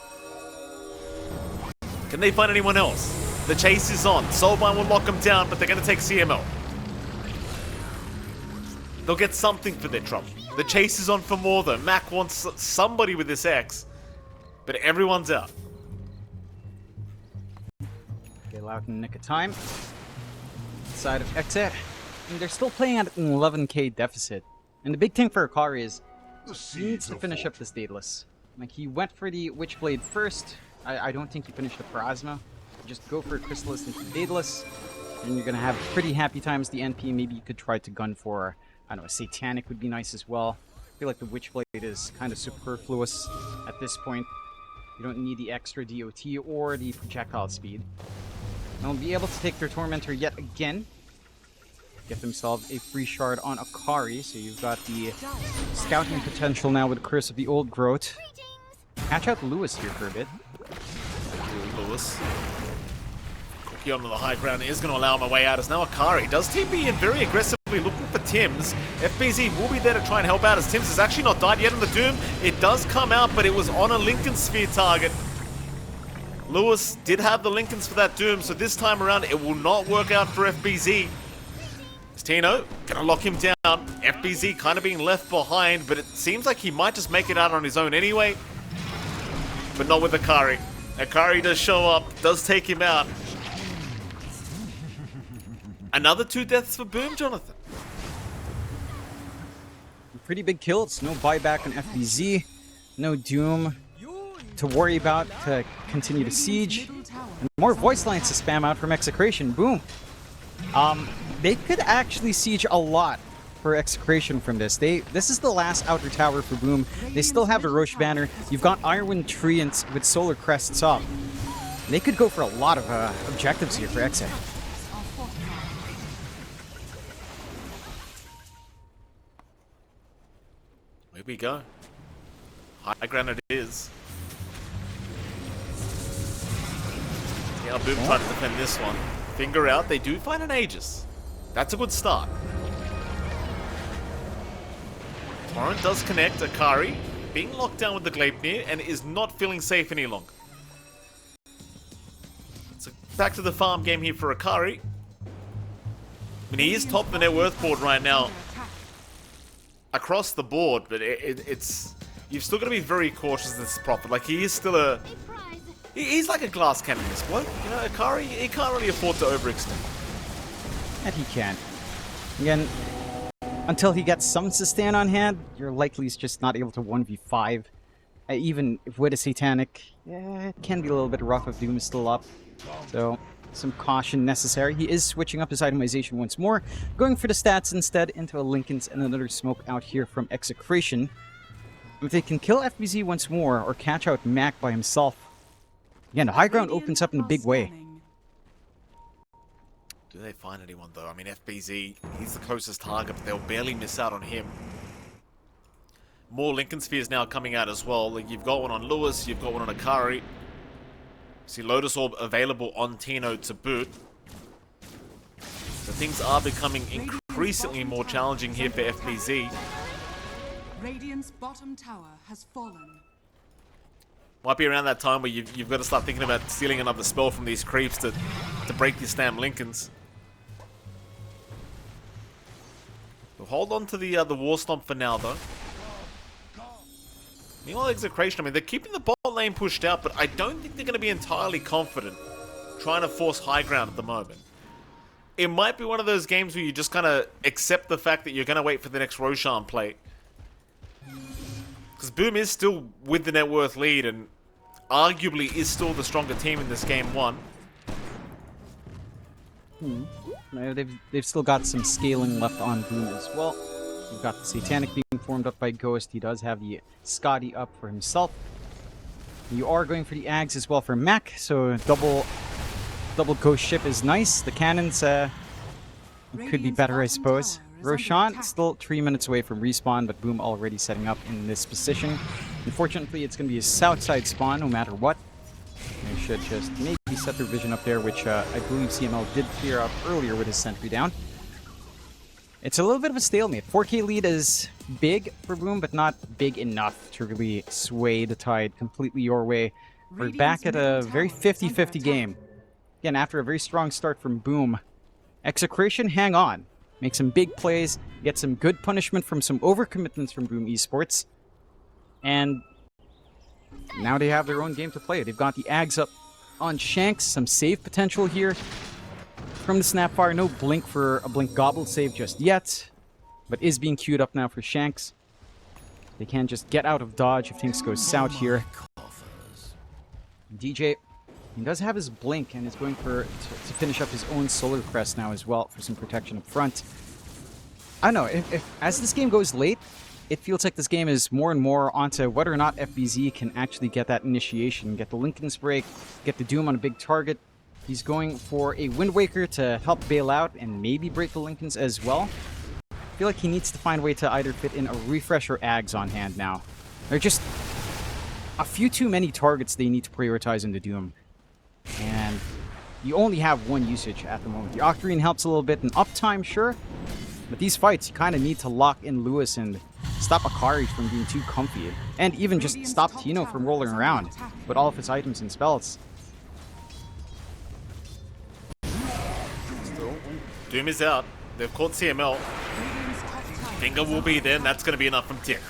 Can they find anyone else? The chase is on. Soulbind will lock them down, but they're going to take CML. They'll get something for their trouble. The chase is on for more though. Mac wants somebody with this X, but everyone's out. Get out in the nick of time. Side of Exit. And they're still playing at an 11k deficit. And the big thing for Akari is he needs to finish up this Daedalus. Like, he went for the Witchblade first. I don't think he finished the Pharasma. Just go for Chrysalis into Daedalus, and you're gonna have pretty happy times. The NP, maybe you could try to gun for, I don't know, a Satanic would be nice as well. I feel like the Witchblade is kind of superfluous at this point. You don't need the extra DOT or the projectile speed. They'll be able to take their Tormentor yet again. Get themselves a free shard on Akari, so you've got the scouting potential now with Curse of the Old Growth. Catch out Lewis here for a bit. Lewis. Cookie onto the high ground is going to allow him a way out as now Akari does TP in very aggressively looking for Tims. FBZ will be there to try and help out as Tims has actually not died yet on the Doom. It does come out, but it was on a Lincoln Sphere target. Lewis did have the Lincolns for that Doom, so this time around it will not work out for FBZ. Tino gonna lock him down. FBZ kind of being left behind, but it seems like he might just make it out on his own anyway. But not with Akari. Akari does show up, does take him out. Another 2 deaths for Boom, Jonathan. Pretty big kills. No buyback on FBZ. No Doom to worry about to continue to siege. And more voice lines to spam out from Execration. Boom. They could actually siege a lot for Execration from this. This is the last outer tower for Boom. They still have a Roche banner. You've got Ironwind Treants with Solar Crests up. They could go for a lot of objectives here for Exec. Here we go. High ground it is. Yeah, Boom trying to defend this one. Finger out, they do find an Aegis. That's a good start. Torrent does connect. Akari being locked down with the Gleipnir and is not feeling safe any longer. So back to the farm game here for Akari. I mean, he is top of the net worth board right now across the board, but it's you've still got to be very cautious of this profit. Like, he is still he's like a glass cannon, this bloke. You know, Akari, he can't really afford to overextend. And he can. Again, until he gets some sustain on hand, you're likely just not able to 1v5. Even if with a Satanic, yeah, it can be a little bit rough if Doom is still up. So, some caution necessary. He is switching up his itemization once more, going for the stats instead into a Lincoln's and another smoke out here from Execration. If they can kill FBZ once more or catch out Mac by himself, again, the high ground opens up in a big way. Do they find anyone though? I mean, FBZ, he's the closest target, but they'll barely miss out on him. More Lincoln Spheres now coming out as well. Like, you've got one on Lewis, you've got one on Akari. See Lotus Orb available on Tino to boot. So things are becoming increasingly more challenging here for FBZ. Radiant's bottom tower has fallen. Might be around that time where you've got to start thinking about stealing another spell from these creeps to break these damn Lincolns. We'll hold on to the War Stomp for now though. Meanwhile, Execration, I mean, they're keeping the bot lane pushed out, but I don't think they're going to be entirely confident trying to force high ground at the moment. It might be one of those games where you just kind of accept the fact that you're going to wait for the next Roshan play. Because Boom is still with the net worth lead and arguably is still the stronger team in this game one. They've still got some scaling left on Boom as well. You've got the Satanic being formed up by Ghost. He does have the Scotty up for himself. You are going for the Ags as well for Mac, so double Ghost ship is nice. The cannons could be better, I suppose. Roshan still 3 minutes away from respawn, but Boom already setting up in this position. Unfortunately, it's going to be a south side spawn no matter what. They should just maybe set their vision up there, which I believe CML did clear up earlier with his sentry down. It's a little bit of a stalemate. 4K lead is big for Boom, but not big enough to really sway the tide completely your way. We're back at a very 50-50 game. Again, after a very strong start from Boom. Execration, hang on. Make some big plays, get some good punishment from some overcommitments from Boom Esports. And now they have their own game to play. They've got the Ags up on Shanks, some save potential here. From the Snapfire, no blink for a blink gobble save just yet, but is being queued up now for Shanks. They can just get out of dodge if things go south here. DJ, he does have his blink and is going to finish up his own solar crest now as well for some protection up front. I don't know, if as this game goes late, it feels like this game is more and more onto whether or not FBZ can actually get that initiation, get the Linken's break, get the Doom on a big target. He's going for a Wind Waker to help bail out and maybe break the Lincolns as well. I feel like he needs to find a way to either fit in a refresh or Ags on hand now. There are just a few too many targets they need to prioritize into Doom. And you only have one usage at the moment. The Octarine helps a little bit in uptime, sure. But these fights, you kind of need to lock in Lewis and stop Akari from being too comfy. And even just stop Tino from rolling around with all of his items and spells. Doom is out. They've caught CML. Finger will be there, and that's going to be enough from Tix.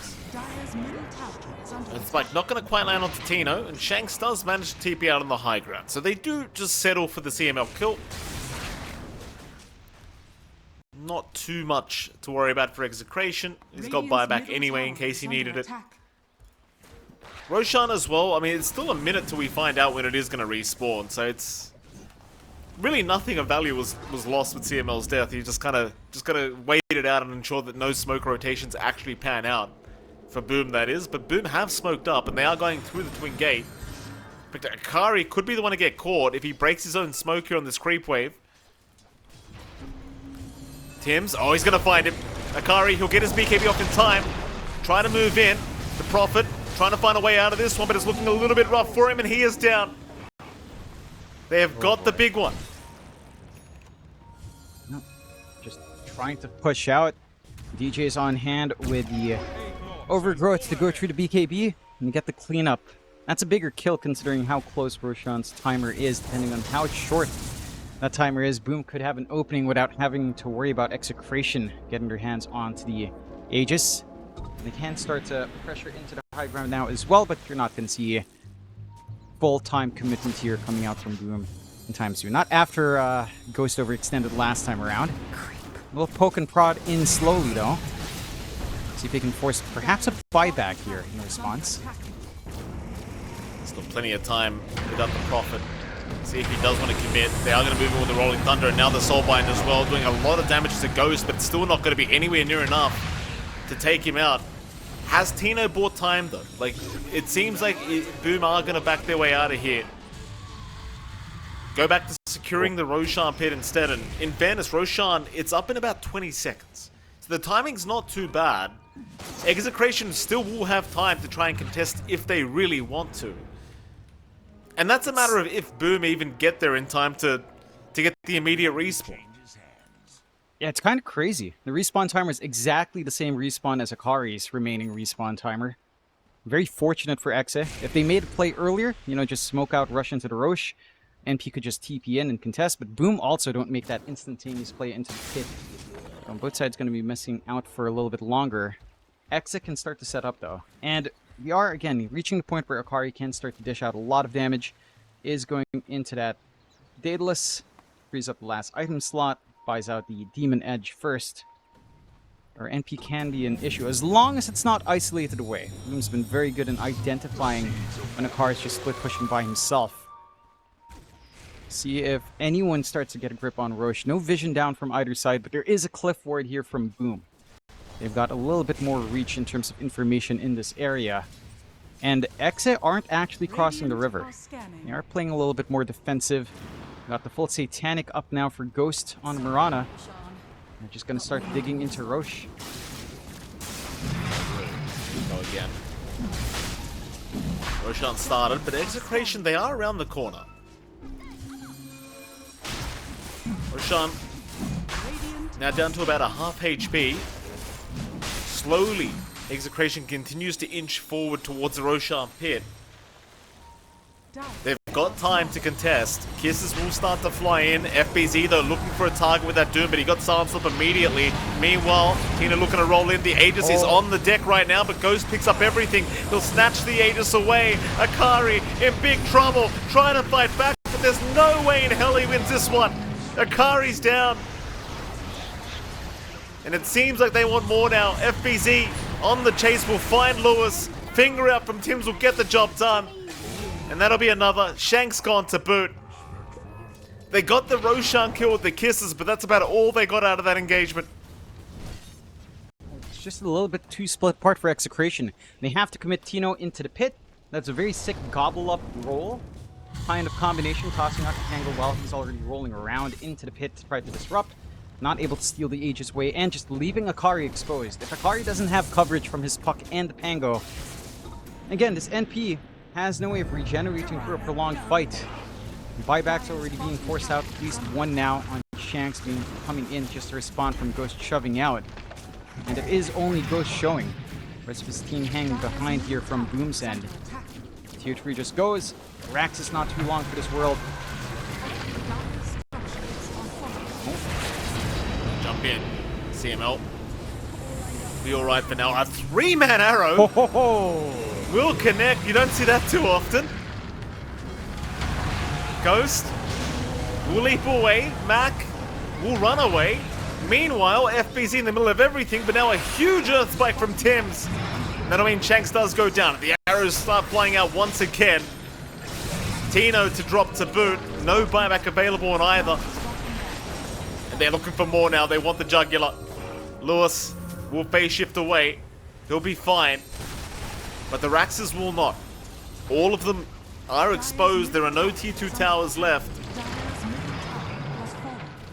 It's like not going to quite land onto Tino, and Shanks does manage to TP out on the high ground. So they do just settle for the CML kill. Not too much to worry about for Execration. He's got buyback anyway in case he needed it. Roshan as well. I mean, it's still a minute till we find out when it is going to respawn, so it's really nothing of value was lost with CML's death. You just gotta wait it out and ensure that no smoke rotations actually pan out for Boom, that is. But Boom have smoked up and they are going through the twin gate. But Akari could be the one to get caught if he breaks his own smoke here on this creep wave. Tim's, oh, he's gonna find him. Akari, he'll get his BKB off in time. Trying to move in. The Prophet trying to find a way out of this one, but it's looking a little bit rough for him, and he is down. They have got the big one. No, just trying to push out. DJ's on hand with the overgrowth to go through the BKB and get the cleanup. That's a bigger kill considering how close Roshan's timer is, depending on how short that timer is. Boom could have an opening without having to worry about Execration getting their hands onto the Aegis. They can start to pressure into the high ground now as well, but you're not going to see full-time commitment here coming out from Boom in time soon. Not after Ghost overextended last time around. A little poke and prod in slowly, though. See if they can force perhaps a buyback here in response. Still plenty of time without the Prophet. See if he does want to commit. They are going to move in with the Rolling Thunder, and now the Soulbind as well, doing a lot of damage to Ghost, but still not going to be anywhere near enough to take him out. Has Tino bought time, though? Like, it seems like Boom are going to back their way out of here. Go back to securing the Roshan pit instead. And in fairness, Roshan, it's up in about 20 seconds. So the timing's not too bad. Execration still will have time to try and contest if they really want to. And that's a matter of if Boom even get there in time to get the immediate respawn. Yeah, it's kind of crazy. The respawn timer is exactly the same respawn as Akari's remaining respawn timer. Very fortunate for Exe. If they made a play earlier, just smoke out, rush into the Roche, NP could just TP in and contest, but Boom also don't make that instantaneous play into the pit. So both sides going to be missing out for a little bit longer. Exe can start to set up though. And we are, again, reaching the point where Akari can start to dish out a lot of damage. Is going into that Daedalus, frees up the last item slot, buys out the Demon Edge first. Or NP can be an issue, as long as it's not isolated away. Boom's been very good in identifying when Akari's just split pushing by himself. See if anyone starts to get a grip on Roche. No vision down from either side, but there is a cliff ward here from Boom. They've got a little bit more reach in terms of information in this area. And Exe aren't actually crossing the river. They are playing a little bit more defensive. Got the full Satanic up now for Ghost on Mirana. They're just going to start digging into Roche. Go again. Roshan started, but Execration, they are around the corner. Roshan now down to about a half HP. Slowly, Execration continues to inch forward towards the Roshan pit. They've got time to contest. Kisses will start to fly in. FBZ though looking for a target with that Doom, but he got silenced up immediately. Meanwhile, Tina looking to roll in. The Aegis is on the deck right now, but Ghost picks up everything. He'll snatch the Aegis away. Akari in big trouble, trying to fight back, but there's no way in hell he wins this one. Akari's down. And it seems like they want more now. FBZ on the chase will find Lewis. Finger out from Tims will get the job done. And that'll be another. Shank's gone to boot. They got the Roshan kill with the kisses, but that's about all they got out of that engagement. It's just a little bit too split apart for Execration. They have to commit Tino into the pit. That's a very sick gobble-up roll kind of combination, tossing out the Tangle while he's already rolling around into the pit to try to disrupt. Not able to steal the Aegis away, and just leaving Akari exposed. If Akari doesn't have coverage from his puck and the Pango, again, this NP has no way of regenerating for a prolonged fight. Buyback's already being forced out, at least one now on Shanks coming in just to respond from Ghost shoving out. And it is only Ghost showing. The rest of his team hanging behind here from Boom's end. Tier 3 just goes. Rax is not too long for this world. Jump in. CML. Be alright for now. A 3-man arrow Ho ho ho! will connect. You don't see that too often. Ghost will leap away. Mac will run away. Meanwhile, FBZ in the middle of everything, but now a huge earth spike from Tims. That'll mean Shanks does go down. The arrows start flying out once again. Tino to drop to boot. No buyback available on either. And they're looking for more now. They want the jugular. Lewis will phase shift away. He'll be fine. But the Raxes will not. All of them are exposed. There are no tier 2 towers left.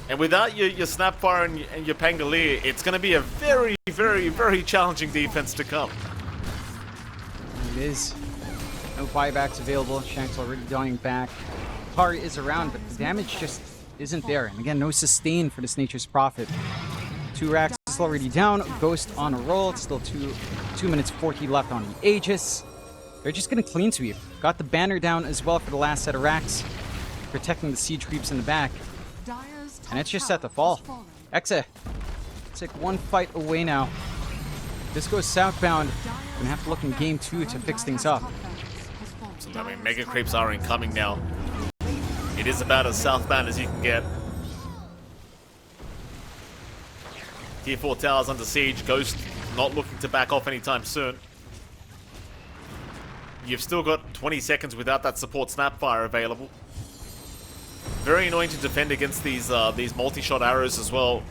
And without your Snapfire and your Pangolier, it's going to be a very, very, very challenging defense to come. It is. No buybacks available. Shank's already dying back. Akari is around, but the damage just isn't there. And again, no sustain for this Nature's Prophet. 2 racks is already down. Ghost on a roll. It's still 2 minutes 40 left on the Aegis. They're just going to clean sweep. Got the banner down as well for the last set of racks. Protecting the siege creeps in the back. And it's just set to fall. Exe. It's like one fight away now. This goes southbound. Gonna have to look in game 2 to fix things up. So, I mean, Mega Creeps are incoming now. It is about as southbound as you can get. Tier 4 towers under siege. Ghost not looking to back off anytime soon. You've still got 20 seconds without that support Snapfire available. Very annoying to defend against these multi-shot arrows as well.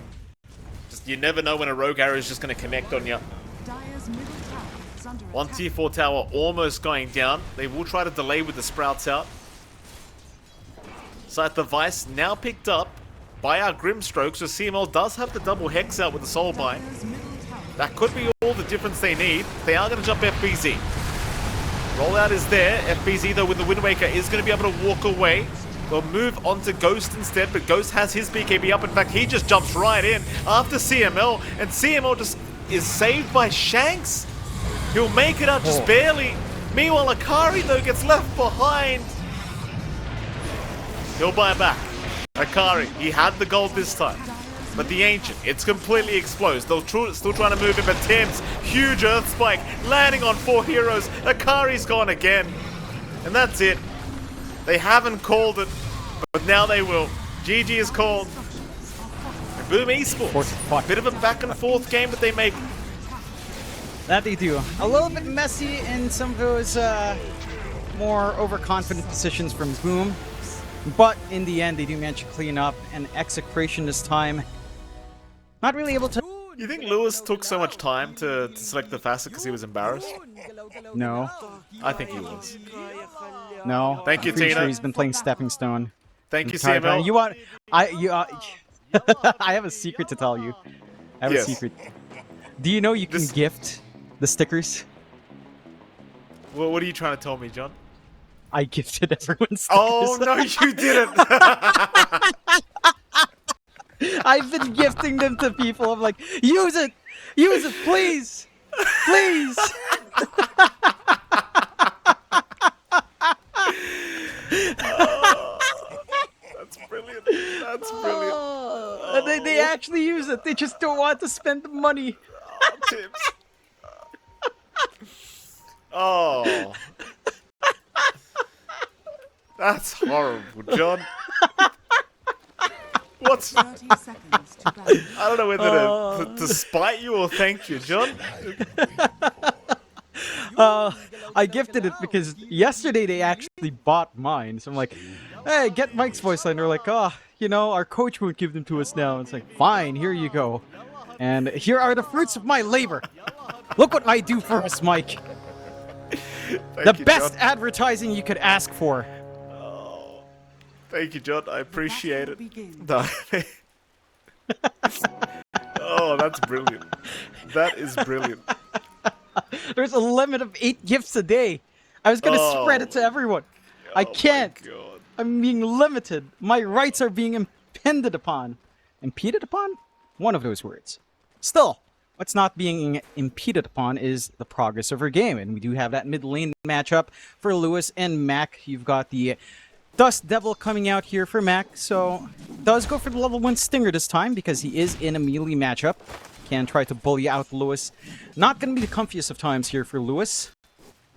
Just you never know when a rogue arrow is just going to connect on you. One tier 4 tower almost going down. They will try to delay with the sprouts out. Scythe device now picked up by our Grimstroke, so CML does have the double Hex out with the Soul Bind. That could be all the difference they need. They are going to jump FBZ. Rollout is there. FBZ, though, with the Wind Waker, is going to be able to walk away. They'll move on to Ghost instead, but Ghost has his BKB up. In fact, he just jumps right in after CML, and CML just is saved by Shanks. He'll make it out just barely. Meanwhile, Akari, though, gets left behind. He'll buy back. Akari, he had the gold this time. But the Ancient, it's completely exposed. They'll still trying to move it, but Tim's huge Earth Spike landing on 4 heroes. Akari's gone again. And that's it. They haven't called it, but now they will. GG is called. And Boom Esports. Bit of a back and forth game that they make. That they do. A little bit messy in some of those more overconfident positions from Boom. But in the end, they do manage to clean up, and Execration this time not really able to... You think Lewis took so much time to select the facet because he was embarrassed? No. I think he was. No. Thank you, I'm pretty Tina. sure he's been playing Stepping Stone. Thank you, Entire time. CML. You want... I have a secret to tell you. I have a secret. Do you know you can gift the stickers? Well, what are you trying to tell me, John? I gifted everyone stickers. Oh, no, you didn't. I've been gifting them to people. I'm like, use it, please, please. That's brilliant. That's brilliant. And they actually use it. They just don't want to spend the money. Tips. Oh. That's horrible, John. What's... 30 seconds to battle. I don't know whether to spite you or thank you, John. I gifted it because yesterday they actually bought mine. So I'm like, hey, get Mike's voice line. They're like, oh, you know, our coach won't give them to us now. It's like, fine, here you go. And here are the fruits of my labor. Look what I do for us, Mike. The best advertising you could ask for. Thank you, John. I appreciate it. No. Oh, that's brilliant. That is brilliant. There's a limit of 8 gifts a day. I was going to spread it to everyone. I can't. I'm being limited. My rights are being impeded upon. Impeded upon? One of those words. Still, what's not being impeded upon is the progress of our game. And we do have that mid lane matchup for Lewis and Mac. You've got the Dust Devil coming out here for Mac, so does go for the level 1 Stinger this time because he is in a melee matchup. Can try to bully out Lewis. Not going to be the comfiest of times here for Lewis.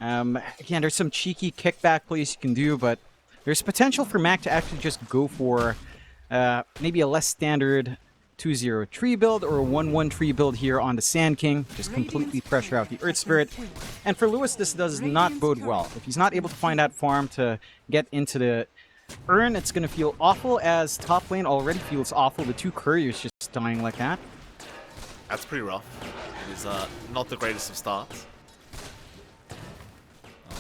Again, there's some cheeky kickback plays you can do, but there's potential for Mac to actually just go for maybe a less standard 2-0 tree build or a 1-1 tree build here on the Sand King. Just completely pressure out the Earth Spirit. And for Lewis, this does not bode well. If he's not able to find that farm to get into the urn, it's going to feel awful, as top lane already feels awful. The 2 couriers just dying like that. That's pretty rough. It is not the greatest of starts.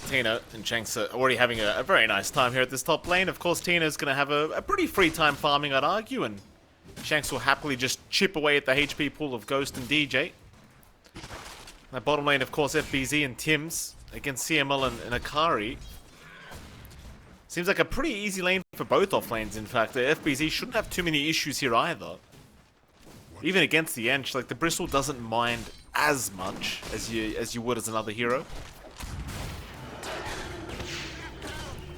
Tina and Shanks are already having a very nice time here at this top lane. Of course, Tina's going to have a pretty free time farming, I'd argue, and Shanks will happily just chip away at the HP pool of Ghost and DJ. That bottom lane, of course, FBZ and Tims against CML and Akari. Seems like a pretty easy lane for both off lanes, in fact. The FBZ shouldn't have too many issues here either. Even against the Ench, like, the Bristle doesn't mind as much as you would as another hero.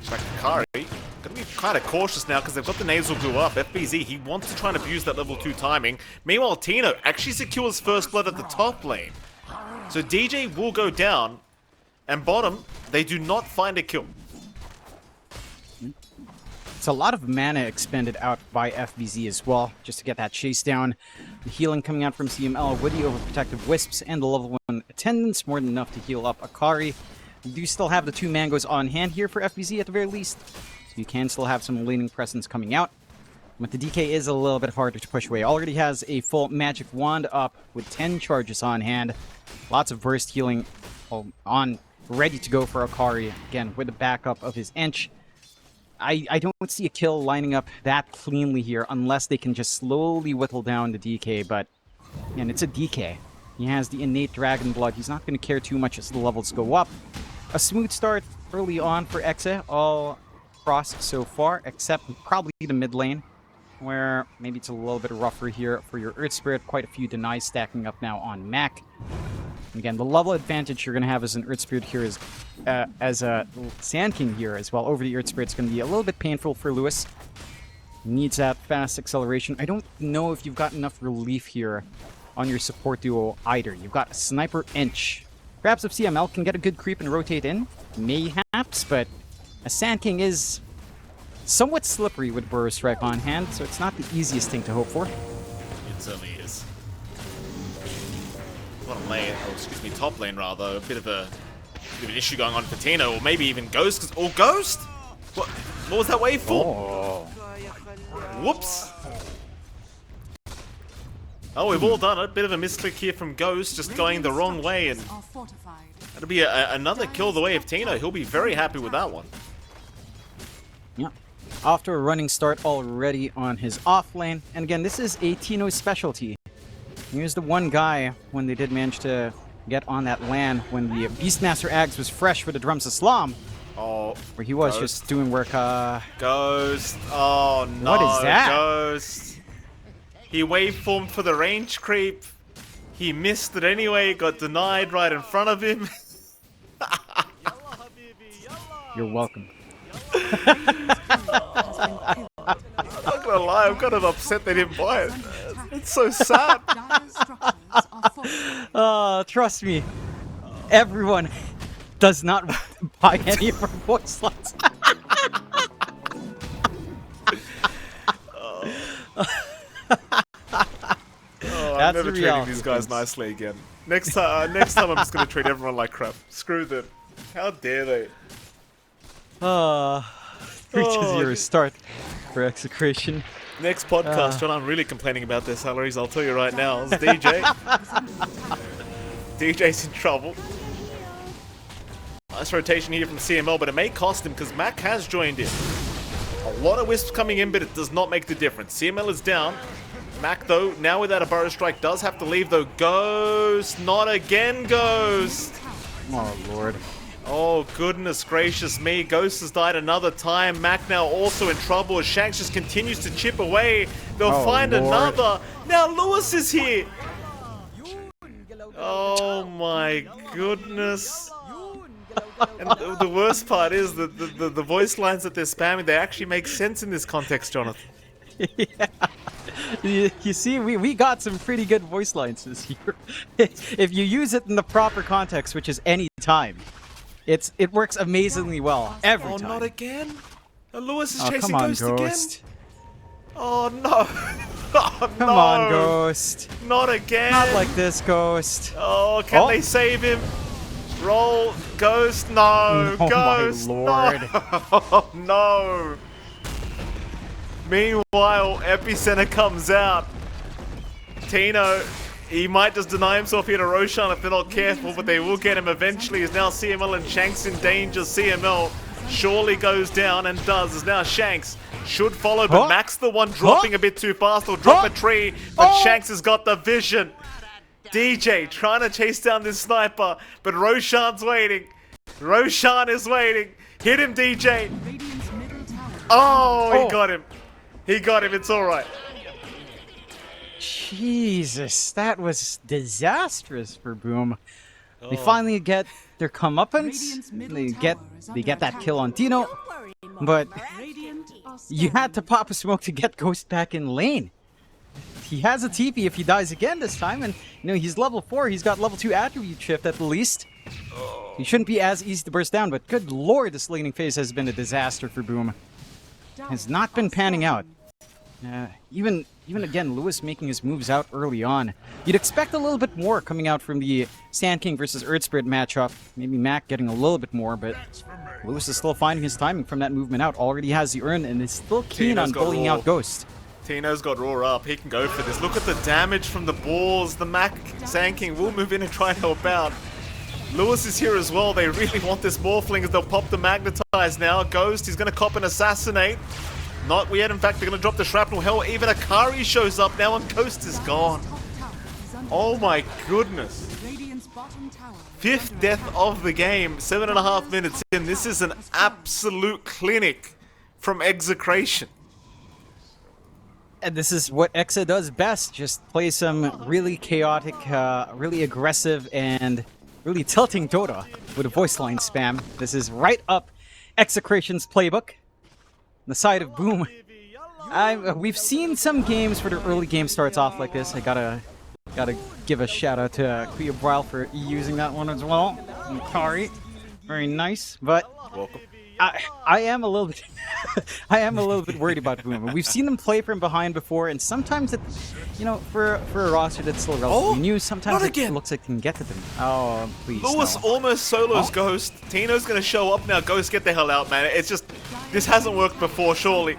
Like Akari, gonna be kind of cautious now because they've got the nasal glue up. FBZ, he wants to try and abuse that level 2 timing. Meanwhile, Tino actually secures first blood at the top lane. So DJ will go down, and bottom, they do not find a kill. It's a lot of mana expended out by FBZ as well, just to get that chase down. The healing coming out from CML with the overprotective wisps and the level 1 attendants, more than enough to heal up Akari. You do still have the 2 mangoes on hand here for FBZ at the very least, so you can still have some laning presence coming out. But the DK is a little bit harder to push away. Already has a full magic wand up with 10 charges on hand. Lots of burst healing on, ready to go for Akari, again, with the backup of his Ench. I don't see a kill lining up that cleanly here unless they can just slowly whittle down the DK, but and it's a DK. He has the innate dragon blood. He's not going to care too much as the levels go up. A smooth start early on for Exe, all across so far, except probably the mid lane, where maybe it's a little bit rougher here for your Earth Spirit. Quite a few denies stacking up now on Mac. Again, the level advantage you're going to have as an Earth Spirit here is, as a Sand King here as well, over the Earth Spirit, it's going to be a little bit painful for Lewis. Needs that fast acceleration. I don't know if you've got enough relief here on your support duo either. You've got a Sniper Inch. Perhaps if CML can get a good creep and rotate in, mayhaps, but a Sand King is somewhat slippery with Burrow Strike on hand, so it's not the easiest thing to hope for. It certainly is. Bottom lane, oh, excuse me, top lane rather, a bit of an issue going on for Tino, or maybe even Ghost. Oh, Ghost? What was that wave for? Oh. Whoops. Oh, we've all done it. Bit of a misclick here from Ghost, just going the wrong way, and that'll be another kill the way of Tino. He'll be very happy with that one. Yeah. After a running start already on his off lane, and again, this is a Tino specialty. Here's the one guy when they did manage to get on that LAN when the Beastmaster Ags was fresh for the Drums of Slam. Oh, where he was Ghost. just doing work. Ghost. Oh no. What is that? Ghost. He waveformed for the range creep. He missed it anyway. Got denied right in front of him. You're welcome. I'm not gonna lie. I'm kind of upset they didn't buy it. It's so sad. Trust me, everyone does not buy any of our voice lines. I'm never treating these guys nicely again. Next time I'm just gonna treat everyone like crap. Screw them. How dare they? 3-0 start for Execration. Next podcast, John, I'm really complaining about their salaries, I'll tell you right now. It's DJ. DJ's in trouble. Nice rotation here from CML, but it may cost him because Mac has joined in. A lot of wisps coming in, but it does not make the difference. CML is down. Mac, though, now without a Burrow Strike, does have to leave, though. Ghost! Not again, Ghost! Oh, Lord. Oh, goodness gracious me. Ghost has died another time. Mac now also in trouble as Shanks just continues to chip away. They'll find Lord. another. Now Lewis is here. Oh, my goodness. And the worst part is that the voice lines that they're spamming, they actually make sense in this context, Jonathan. Yeah. You see, we got some pretty good voice lines this year. If you use it in the proper context, which is any time, it works amazingly well every time. Oh, not again? Lewis is chasing come on, Ghost Ghost. again? Oh, no. Oh, Come on, Ghost. Not again. Not like this, Ghost. Oh, can they save him? Roll, Ghost, no, Oh, Ghost, my Lord. no, no. Meanwhile, Epicenter comes out. Tino, he might just deny himself here to Roshan if they're not careful, but they will get him eventually. As now CML and Shanks in danger. CML surely goes down and does. As now Shanks should follow, but Mac's the one dropping a bit too fast. Or drop a tree, but Shanks has got the vision. DJ trying to chase down this sniper, but Roshan's waiting. Roshan is waiting. Hit him, DJ. Oh, he got him. He got him. It's all right. Jesus, that was disastrous for Boom. They finally get their comeuppance. They get that kill on Tino, but you had to pop a smoke to get Ghost back in lane. He has a TP if he dies again this time, and you know he's level 4. He's got level 2 attribute shift at the least. He shouldn't be as easy to burst down, but good lord, this laning phase has been a disaster for Boom. Has not been panning out. Even again, Lewis making his moves out early on. You'd expect a little bit more coming out from the Sand King versus Earth Spirit matchup. Maybe Mac getting a little bit more, but Lewis is still finding his timing from that movement out. Already has the urn and is still keen on bullying out Ghost. Tino's got Roar up. He can go for this. Look at the damage from the balls. The Mac Sand King will move in and try and help out. Lewis is here as well. They really want this Morphling as they'll pop the Magnetize now. Ghost, he's going to cop an Assassinate. Not yet. In fact, they're going to drop the Shrapnel. Hell, even Akari shows up now and Ghost is gone. Oh my goodness. Fifth death of the game. 7.5 minutes in. This is an absolute clinic from Execration. And this is what Exa does best. Just play some really chaotic, really aggressive, and really tilting Dota with a voice line spam. This is right up Execration's playbook. On the side of Boom. We've seen some games where the early game starts off like this. I gotta give a shout out to Cleo Bryle for using that one as well. And Kari, very nice. But Welcome. I am a little bit I am a little bit worried about Boom. We've seen them play from behind before, and sometimes it, you know, for a roster that's still relatively new, sometimes it looks like it can get to them. Oh, please. Lewis no. almost solos Ghost. Tino's gonna show up now. Ghost, get the hell out, man. It's just, this hasn't worked before, surely.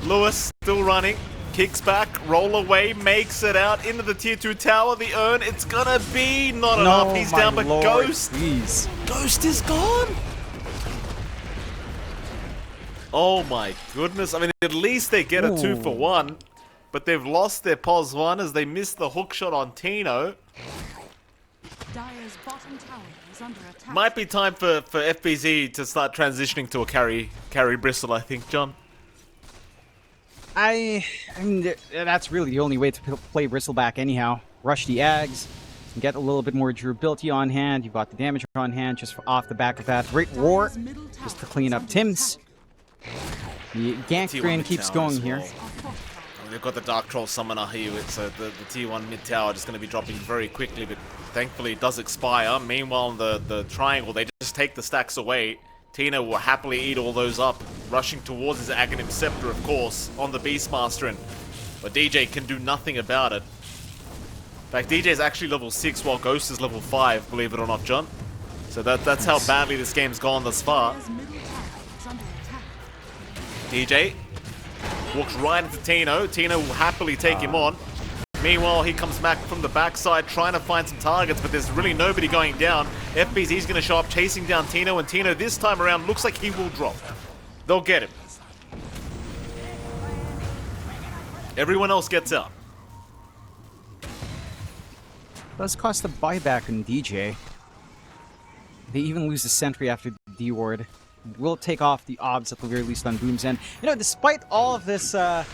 Lewis still running. Kicks back, roll away, makes it out into the tier 2 tower. The urn, it's gonna be not enough. He's down, but Lord, Ghost. Please. Ghost is gone. Oh my goodness. I mean, at least they get a 2-for-1. But they've lost their pos 1 as they missed the hook shot on Tino. Dire's bottom tower is under attack. Might be time for FBZ to start transitioning to a carry bristle, I think, John. I mean, that's really the only way to play Bristleback anyhow. Rush the Ags, get a little bit more durability on hand. You've got the damage on hand just off the back of that. Great Roar, just to clean up Tims. The gank train keeps going here. They've got the Dark Troll Summoner here, so the tier 1 mid tower is going to be dropping very quickly, but thankfully it does expire. Meanwhile, the triangle, they just take the stacks away. Tino will happily eat all those up, rushing towards his Aghanim Scepter, of course, on the Beastmaster, but DJ can do nothing about it. In fact, DJ is actually level 6, while Ghost is level 5, believe it or not, John. So that's how badly this game's gone thus far. DJ walks right into Tino. Tino will happily take him on. Meanwhile, he comes back from the backside trying to find some targets, but there's really nobody going down. FBZ's going to show up chasing down Tino, and Tino this time around looks like he will drop. They'll get him. Everyone else gets out. Does cost a buyback on DJ. They even lose the sentry after the D-ward. Will take off the obs at the very least on Boom's end. You know, despite all of this, all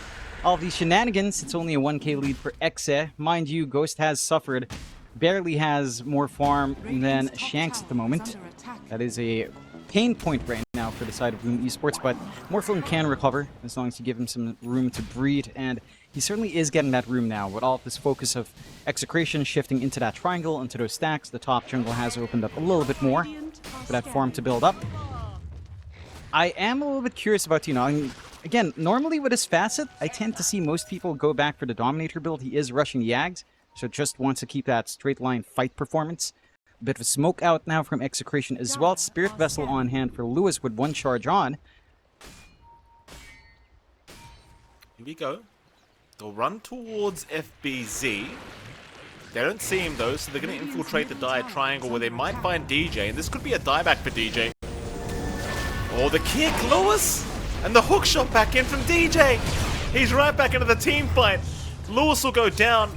of these shenanigans, it's only a 1k lead for Exe. Mind you, Ghost has suffered. Barely has more farm than Shanks at the moment. That is a pain point right now for the side of Boom Esports, but Morphling can recover as long as you give him some room to breed, and he certainly is getting that room now. With all of this focus of Execration shifting into that triangle, into those stacks, the top jungle has opened up a little bit more for that farm to build up. I am a little bit curious about Tino. I mean, again, normally with his facet, I tend to see most people go back for the Dominator build. He is rushing the Ags, so just wants to keep that straight line fight performance. A bit of a smoke out now from Execration as well. Spirit Vessel on hand for Lewis with one charge on. Here we go. They'll run towards FBZ. They don't see him though, so they're going to infiltrate the dire triangle where they might find DJ, and this could be a dieback for DJ. Oh, the kick, Lewis! And the hook shot back in from DJ! He's right back into the team fight. Lewis will go down.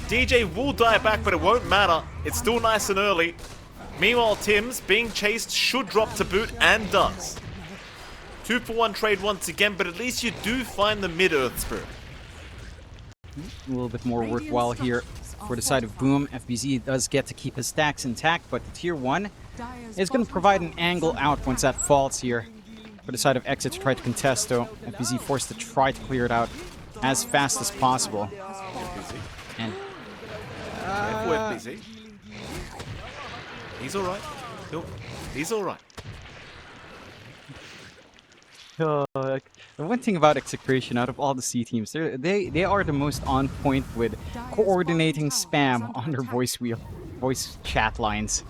DJ will die back, but it won't matter. It's still nice and early. Meanwhile, Tims, being chased, should drop to boot, and does. 2-for-1 trade once again, but at least you do find the mid-earth spirit. A little bit more worthwhile here for the side of Boom. FBZ does get to keep his stacks intact, but the tier 1 is going to provide an angle out once that falls here for the side of Exit to try to contest, though. FBZ forced to try to clear it out as fast as possible. And FBZ. He's alright. He's alright. the one thing about Execration, out of all the C teams, they are the most on point with coordinating spam on their voice chat lines.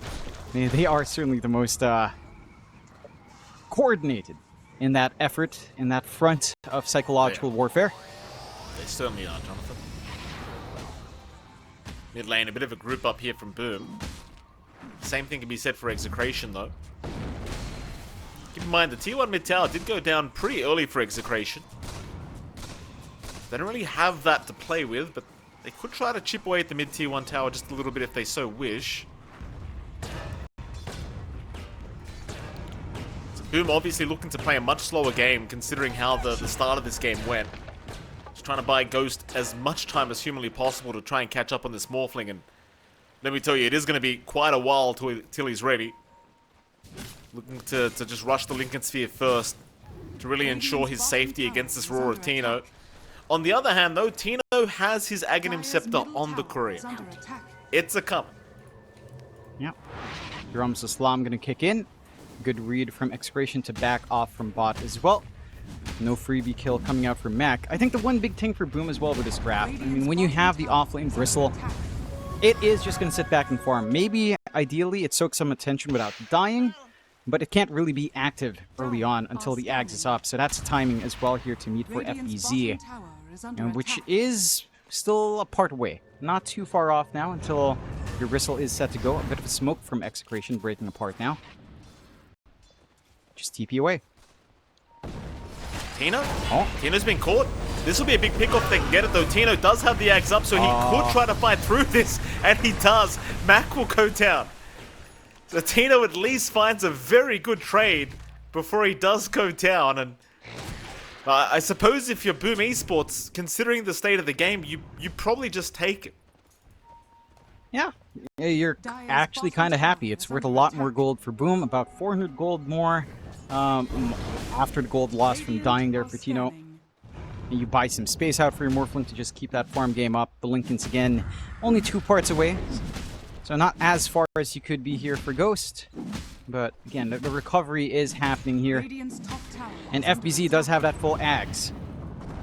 They are certainly the most coordinated in that effort, in that front of psychological warfare. They certainly are, Jonathan. Mid lane, a bit of a group up here from Boom. Same thing can be said for Execration, though. Keep in mind, the Tier 1 mid tower did go down pretty early for Execration. They don't really have that to play with, but they could try to chip away at the mid Tier 1 tower just a little bit if they so wish. So Boom obviously looking to play a much slower game, considering how the start of this game went. Just trying to buy Ghost as much time as humanly possible to try and catch up on this Morphling, and let me tell you, it is going to be quite a while till he's ready. Looking to just rush the Lincoln Sphere first to really ensure his safety against this roar of Tino. On the other hand, though, Tino has his Aghanim Scepter on the courier. It's a coming. Yep. Drums of Slam gonna kick in. Good read from Execration to back off from bot as well. No freebie kill coming out from Mac. I think the one big thing for Boom as well with this draft, I mean, when you have the offlane Bristle, it is just gonna sit back and farm. Maybe, ideally, it soaks some attention without dying, but it can't really be active early on until the Ags is up. So that's timing as well here to meet for FBZ, which is still a part way. Not too far off now until your Bristle is set to go. A bit of a smoke from Execration breaking apart now. Just TP away. Tino? Oh. Tino's been caught. This will be a big pick off if they can get it, though. Tino does have the Ags up, so he could try to fight through this, and he does. Mac will go down. So Tino at least finds a very good trade before he does go down, and I suppose if you're Boom Esports, considering the state of the game, you probably just take it. Yeah, you're actually kind of happy. It's worth a lot more gold for Boom, about 400 gold more after the gold loss from dying there for Tino. And you buy some space out for your Morphling to just keep that farm game up. The Lincoln's, again, only 2 parts away. So not as far as you could be here for Ghost. But again, the recovery is happening here. And FBZ does have that full Ags.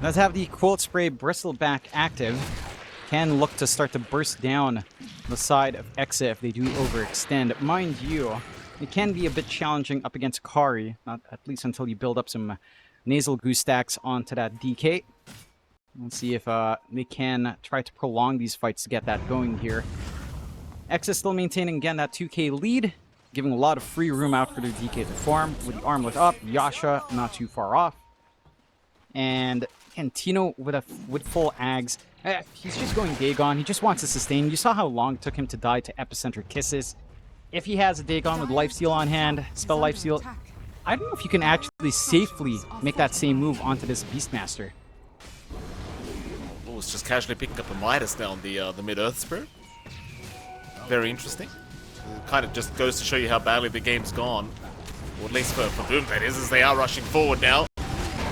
Does have the Quote Spray Bristleback active. Can look to start to burst down the side of Exa if they do overextend. Mind you, it can be a bit challenging up against Kari, not at least until you build up some Nasal Goose stacks onto that DK. Let's see if they can try to prolong these fights to get that going here. Exa still maintaining, again, that 2k lead, giving a lot of free room out for their DK to farm. With the armlet up, Yasha not too far off. And Tino with full Ags. He's just going Dagon. He just wants to sustain. You saw how long it took him to die to Epicenter Kisses. If he has a Dagon with Lifesteal on hand, Spell Lifesteal, I don't know if you can actually safely make that same move onto this Beastmaster. Oh, it's just casually picking up a Midas down the mid-Earth Spirit. Very interesting. It kind of just goes to show you how badly the game's gone. Or at least for Boom, that is, as they are rushing forward now.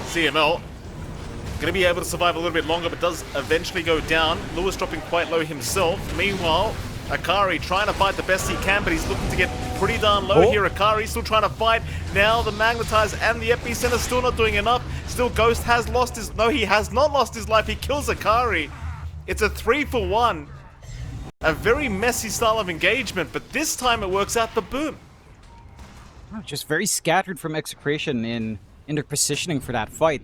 CML going to be able to survive a little bit longer, but does eventually go down. Lewis dropping quite low himself. Meanwhile, Akari trying to fight the best he can, but he's looking to get pretty darn low here. Akari still trying to fight. Now the Magnetize and the Epicenter still not doing enough. Still Ghost has lost his... No, he has not lost his life. He kills Akari. It's a 3-for-1. A very messy style of engagement, but this time it works out for Boom. Just very scattered from Execration in their positioning for that fight.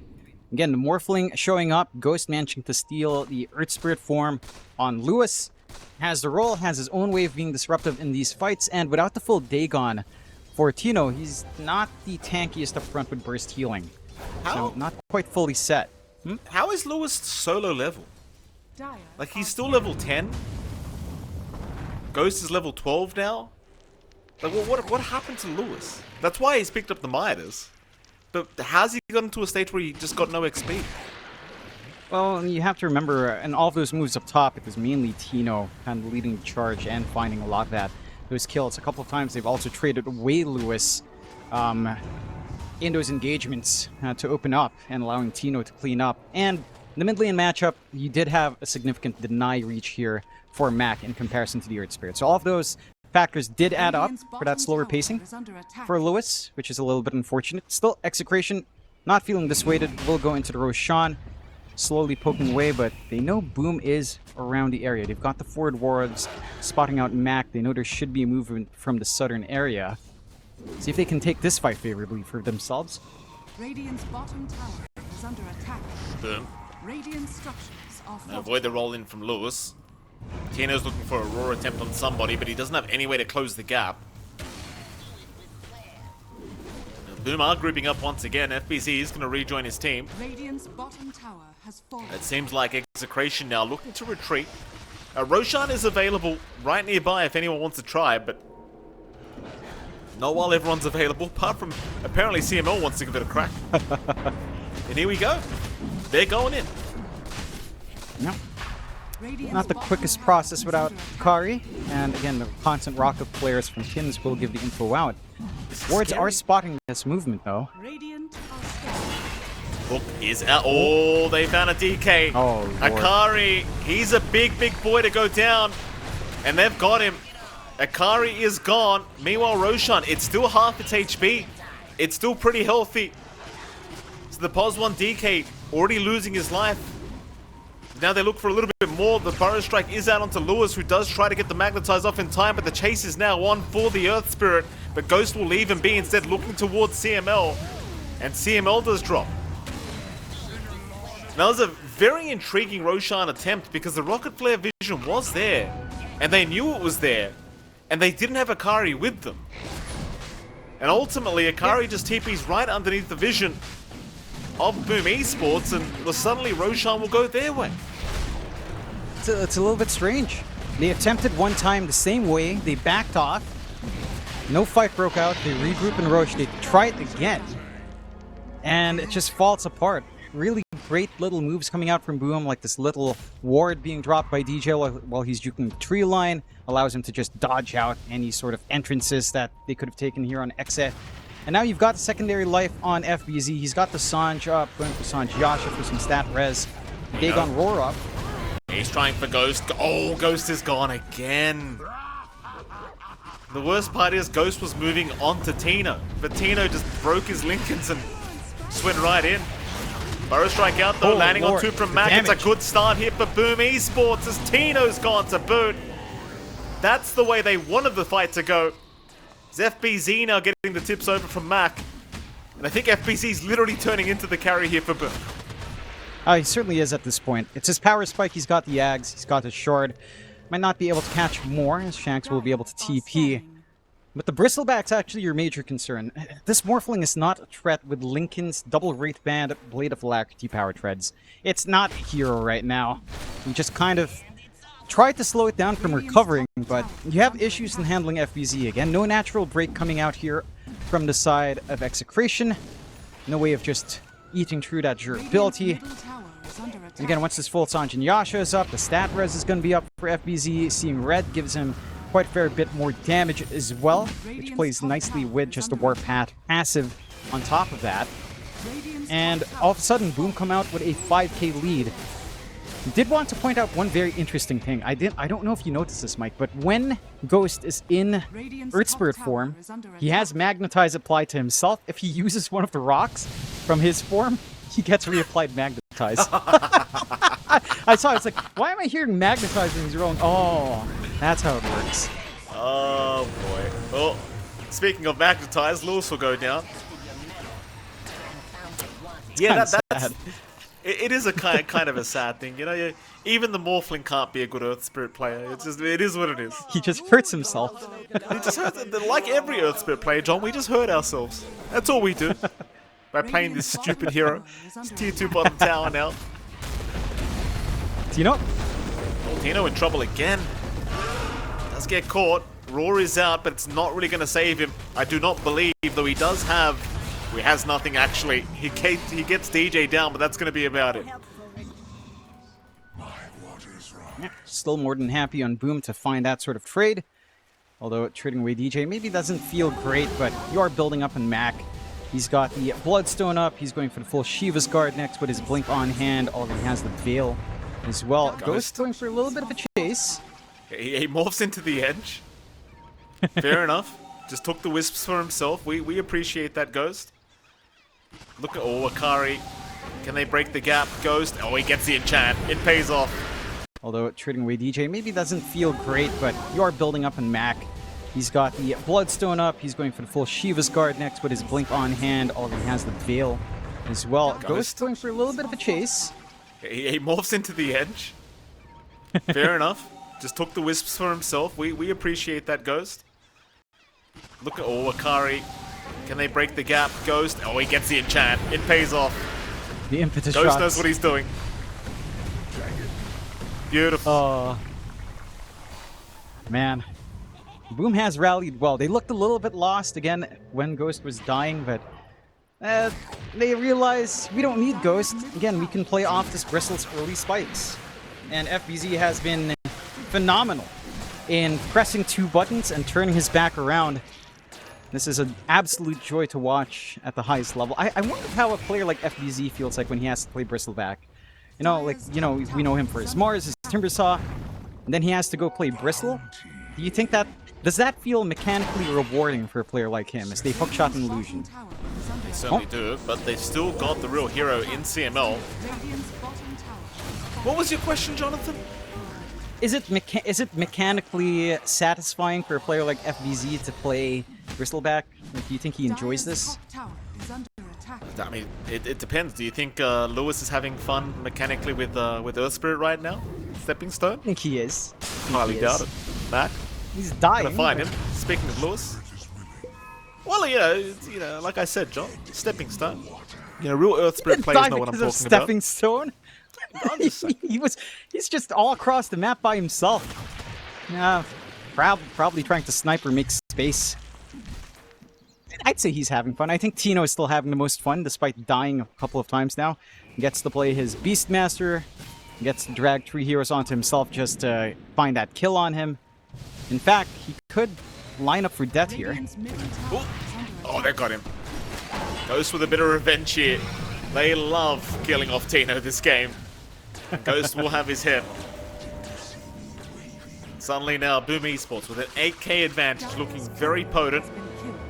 Again, the Morphling showing up, Ghost managing to steal the Earth Spirit form on Lewis. Has the role, has his own way of being disruptive in these fights, and without the full Dagon for Tino, he's not the tankiest up front with burst healing. So not quite fully set. How is Lewis solo level? Like, he's still level 10? Ghost is level 12 now? Like, what happened to Lewis? That's why he's picked up the Midas. But how's he gotten to a state where he just got no XP? Well, you have to remember, in all of those moves up top, it was mainly Tino kind of leading the charge and finding a lot of those kills. A couple of times they've also traded away Lewis in those engagements to open up and allowing Tino to clean up. And in the mid lane matchup, you did have a significant deny reach here for Mac in comparison to the Earth Spirit. So all of those factors did add up for that slower pacing for Lewis, which is a little bit unfortunate. Still, Execration not feeling dissuaded, will go into the Roshan, slowly poking away, but they know Boom is around the area. They've got the forward wards spotting out Mac. They know there should be a movement from the southern area. See if they can take this fight favorably for themselves. Radiant's bottom tower is under attack. Boom. Radiant structures are Avoid the roll in from Lewis. Tino's looking for a raw attempt on somebody, but he doesn't have any way to close the gap. Boom are grouping up once again. FBZ is going to rejoin his team. Radiant's bottom tower has fallen. It seems like Execration now looking to retreat. Roshan is available right nearby if anyone wants to try, but not while everyone's available, apart from apparently CML wants to give it a crack. And here we go. They're going in. No. Not the quickest process without Kari, and again, the constant rock of players from Tims will give the info out. Wards are spotting this movement though. Radiant are scared. Hook is out. Oh, they found a DK. Oh, Lord. Akari, he's a big boy to go down. And they've got him. Akari is gone. Meanwhile, Roshan, it's still half its HP. It's still pretty healthy. So the POS 1 DK already losing his life. Now they look for a little bit more. The Burrow Strike is out onto Lewis, who does try to get the Magnetize off in time, but the chase is now on for the Earth Spirit. But Ghost will leave him be, instead looking towards CML. And CML does drop. Now, that was a very intriguing Roshan attempt because the Rocket Flare vision was there. And they knew it was there. And they didn't have Akari with them. And ultimately, Akari just TPs right underneath the vision of Boom Esports, and suddenly Roshan will go their way. It's a little bit strange. They attempted one time the same way, they backed off. No fight broke out, they regroup and Roche, they tried again. And it just falls apart. Really great little moves coming out from Boom, like this little ward being dropped by DJ while he's juking the tree line, allows him to just dodge out any sort of entrances that they could have taken here on Exe. And now you've got the secondary life on FBZ. He's got the Sanj up, going for Sanj Yasha for some stat res. Dagon Roar up. He's trying for Ghost. Oh, Ghost is gone again. The worst part is Ghost was moving on to Tino, but Tino just broke his Lincolns and just went right in. Burrow Strike out though, landing Lord. on 2 from Mac. It's a good start here for Boom Esports as Tino's gone to boot. That's the way they wanted the fight to go. It's FBZ now getting the tips over from Mac. And I think FBZ's literally turning into the carry here for Boom. He certainly is at this point. It's his power spike, he's got the Ags, he's got his Shard. Might not be able to catch more, as Shanks will be able to TP. But the Bristleback's actually your major concern. This Morphling is not a threat with Lincoln's double Wraith Band Blade of Alacrity power treads. It's not a hero right now. We just kind of tried to slow it down from recovering, but you have issues in handling FBZ again. No natural break coming out here from the side of Execration. No way of just eating through that durability. And again, once this full Sanjin Yasha is up, the stat res is going to be up for FBZ. Seeing red gives him quite a fair bit more damage as well, which plays nicely with just a Warpath passive on top of that. And all of a sudden, Boom come out with a 5k lead. Did want to point out one very interesting thing. I don't know if you noticed this, Mike, but when Ghost is in Earth Spirit form, he has Magnetize applied to himself. If he uses one of the rocks from his form, he gets reapplied Magnetize. I saw it, it's like, why am I hearing Magnetize in his own? Oh, that's how it works. Oh boy. Well, speaking of Magnetize, Lewis will go down. Yeah, that's... It is a kind of a sad thing, you know. Even the Morphling can't be a good Earth Spirit player. It is what it is. He just hurts himself. He just hurts. Like every Earth Spirit player, John, we just hurt ourselves. That's all we do by playing this stupid hero. It's tier 2 bottom tower now. Tino? Oh, Tino in trouble again. Does get caught. Roar is out, but it's not really going to save him. I do not believe, though he does have. He has nothing actually. He gets DJ down, but that's going to be about it. Yeah, still more than happy on Boom to find that sort of trade. Although trading away DJ maybe doesn't feel great, but you are building up in Mac. He's got the Bloodstone up. He's going for the full Shiva's Guard next with his Blink on hand. Already has the Veil as well. Ghost going for a little bit of a chase. He morphs into the edge. Fair enough. Just took the Wisps for himself. We appreciate that, Ghost. Look at Akari. Can they break the gap? Ghost. Oh, he gets the enchant. It pays off. Although trading away DJ maybe doesn't feel great, but you are building up in Mac. He's got the Bloodstone up. He's going for the full Shiva's Guard next with his Blink on hand. Already has the Veil as well. Ghost going for a little bit of a chase. He morphs into the edge. Fair enough. Just took the wisps for himself. We appreciate that, Ghost. Look at Akari. Can they break the gap? Ghost. Oh, he gets the enchant. It pays off. The impetus Ghost shots. knows what he's doing. Beautiful. Oh. Man. Boom has rallied well. They looked a little bit lost again when Ghost was dying, but they realized we don't need Ghost. Again, we can play off this Bristle's early spikes. And FBZ has been phenomenal in pressing 2 buttons and turning his back around. This is an absolute joy to watch at the highest level. I wonder how a player like FBZ feels like when he has to play Bristleback. You know, like, we know him for his Mars, his Timbersaw, and then he has to go play Bristle. Do you think that... Does that feel mechanically rewarding for a player like him as they hookshot an illusion? They certainly do, but they've still got the real hero in CML. What was your question, Jonathan? Is it mechanically satisfying for a player like FBZ to play Bristleback? Like, do you think he enjoys this? I mean, it depends. Do you think Lewis is having fun mechanically with Earth Spirit right now? Stepping Stone? I think he is. Highly doubt it. Matt? He's dying. Gonna find him. Speaking of Lewis. Well, like I said, John, Stepping Stone. Real Earth Spirit players know what I'm talking about. Stepping Stone? He's just all across the map by himself. Yeah, probably trying to snipe or make space. I'd say he's having fun. I think Tino is still having the most fun, despite dying a couple of times now. He gets to play his Beastmaster, gets to drag 3 heroes onto himself just to find that kill on him. In fact, he could line up for death here. Ooh. Oh, they got him. Ghost with a bit of revenge here. They love killing off Tino this game. Ghost will have his head. Suddenly now, Boom Esports with an 8k advantage, looking very potent.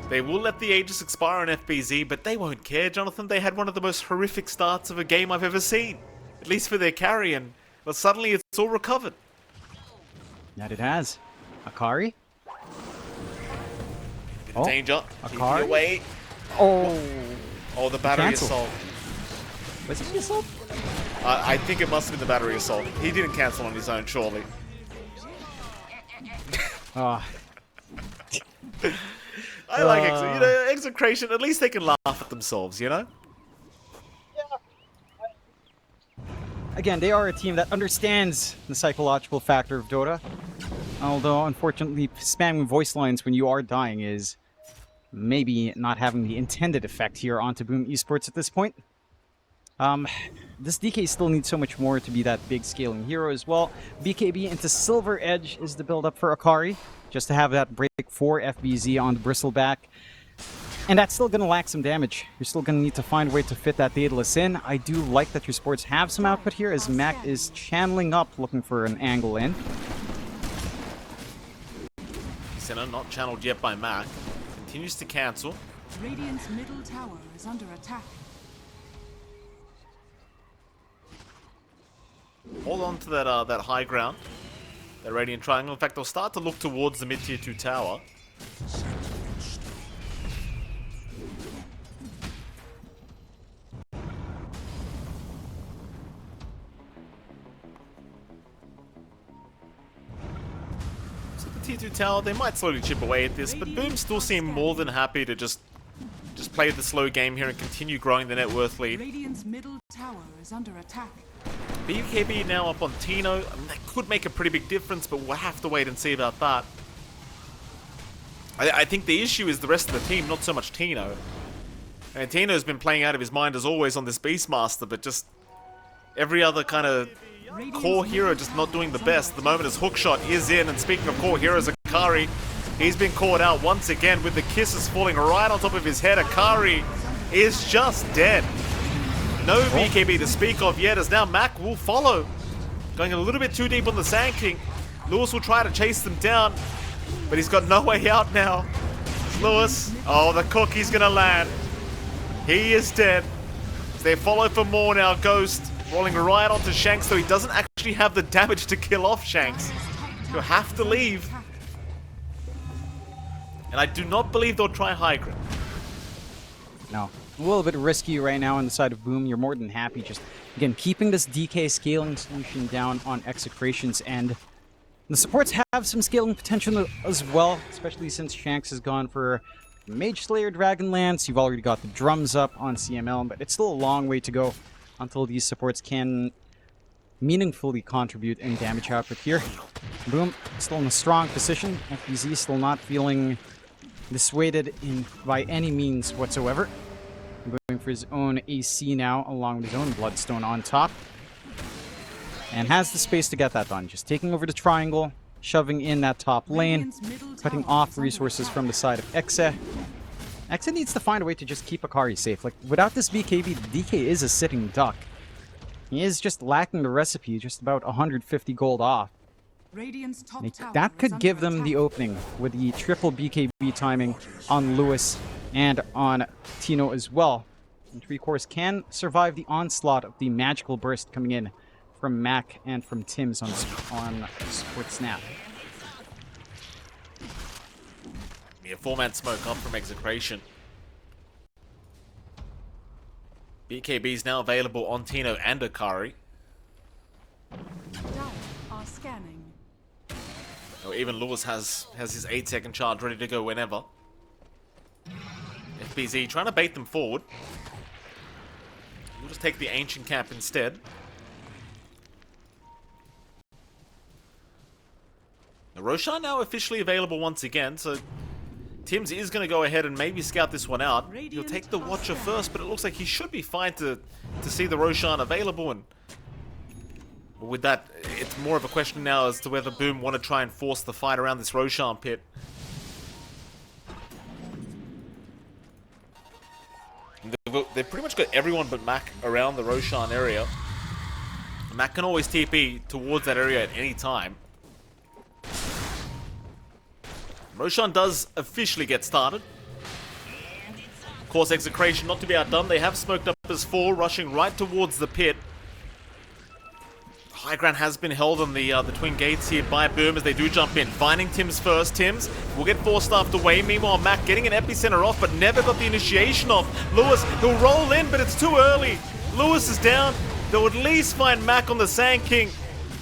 They will let the Aegis expire on FBZ, but they won't care, Jonathan. They had one of the most horrific starts of a game I've ever seen. At least for their carry, and well, suddenly it's all recovered. That it has. Akari? Bit of danger. Akari? Away. Oh, the battery assault. Was it the assault? I think it must have been the battery assault. He didn't cancel on his own, surely. Oh. I like Execration. At least they can laugh at themselves, you know? Again, they are a team that understands the psychological factor of Dota. Although, unfortunately, spamming voice lines when you are dying is maybe not having the intended effect here onto Boom Esports at this point. This DK still needs so much more to be that big scaling hero as well. BKB into Silver Edge is the build-up for Akari, just to have that break for FBZ on the Bristleback. And that's still going to lack some damage. You're still going to need to find a way to fit that Daedalus in. I do like that your sports have some output here, as Mac is channeling up, looking for an angle in. Center not channeled yet by Mac. Continues to cancel. Radiant's middle tower is under attack. Hold on to that high ground. That Radiant Triangle. In fact, they'll start to look towards the mid-tier 2 tower. So the tier 2 tower, they might slowly chip away at this, but Boom still seem more than happy to just play the slow game here and continue growing the net worth lead. Radiant's middle tower is under attack. BKB now up on Tino. I mean, that could make a pretty big difference, but we'll have to wait and see about that. I think the issue is the rest of the team, not so much Tino. And Tino's been playing out of his mind as always on this Beastmaster, but just every other kind of core hero just not doing the best. The moment his hookshot is in, and speaking of core heroes, Akari, he's been caught out once again with the kisses falling right on top of his head. Akari is just dead. No BKB to speak of yet, as now Mac will follow. Going a little bit too deep on the Sand King. Lewis will try to chase them down, but he's got no way out now. Lewis, oh, the cookie's gonna land. He is dead. They follow for more now. Ghost rolling right onto Shanks, though he doesn't actually have the damage to kill off Shanks. He'll have to leave. And I do not believe they'll try high ground. No. A little bit risky right now on the side of Boom. You're more than happy just, again, keeping this DK scaling solution down on Execration's end. The supports have some scaling potential as well, especially since Shanks has gone for Mage Slayer, Dragonlance. You've already got the drums up on CML, but it's still a long way to go until these supports can meaningfully contribute in damage output here. Boom, still in a strong position. FBZ still not feeling dissuaded by any means whatsoever. Going for his own AC now, along with his own Bloodstone on top. And has the space to get that done. Just taking over the triangle, shoving in that top lane, cutting off resources from the side of Exe. Exe needs to find a way to just keep Akari safe. Like, without this BKB, DK is a sitting duck. He is just lacking the recipe, just about 150 gold off. That could give them the opening with the triple BKB timing on Lewis and on Tino as well. And 3-Course can survive the onslaught of the magical burst coming in from Mac and from Tim's on Sport Snap. Yeah, 4-man smoke up from Execration. BKB is now available on Tino and Akari. Are scanning. Oh, even Lewis has his 8-second charge ready to go whenever. FBZ trying to bait them forward. We'll just take the ancient cap instead. The Roshan now officially available once again, so Tim's is going to go ahead and maybe scout this one out. He'll take the Watcher first, but it looks like he should be fine to see the Roshan available. And with that, it's more of a question now as to whether Boom want to try and force the fight around this Roshan pit. They've pretty much got everyone but Mac around the Roshan area. Mac can always TP towards that area at any time. Roshan does officially get started. Of course, Execration not to be outdone. They have smoked up as 4, rushing right towards the pit. High ground has been held on the twin gates here by Boom as they do jump in. Finding Tim's first. Tim's will get force-staffed away. Meanwhile, Mac getting an epicenter off, but never got the initiation off. Lewis, he'll roll in, but it's too early. Lewis is down. They'll at least find Mac on the Sand King,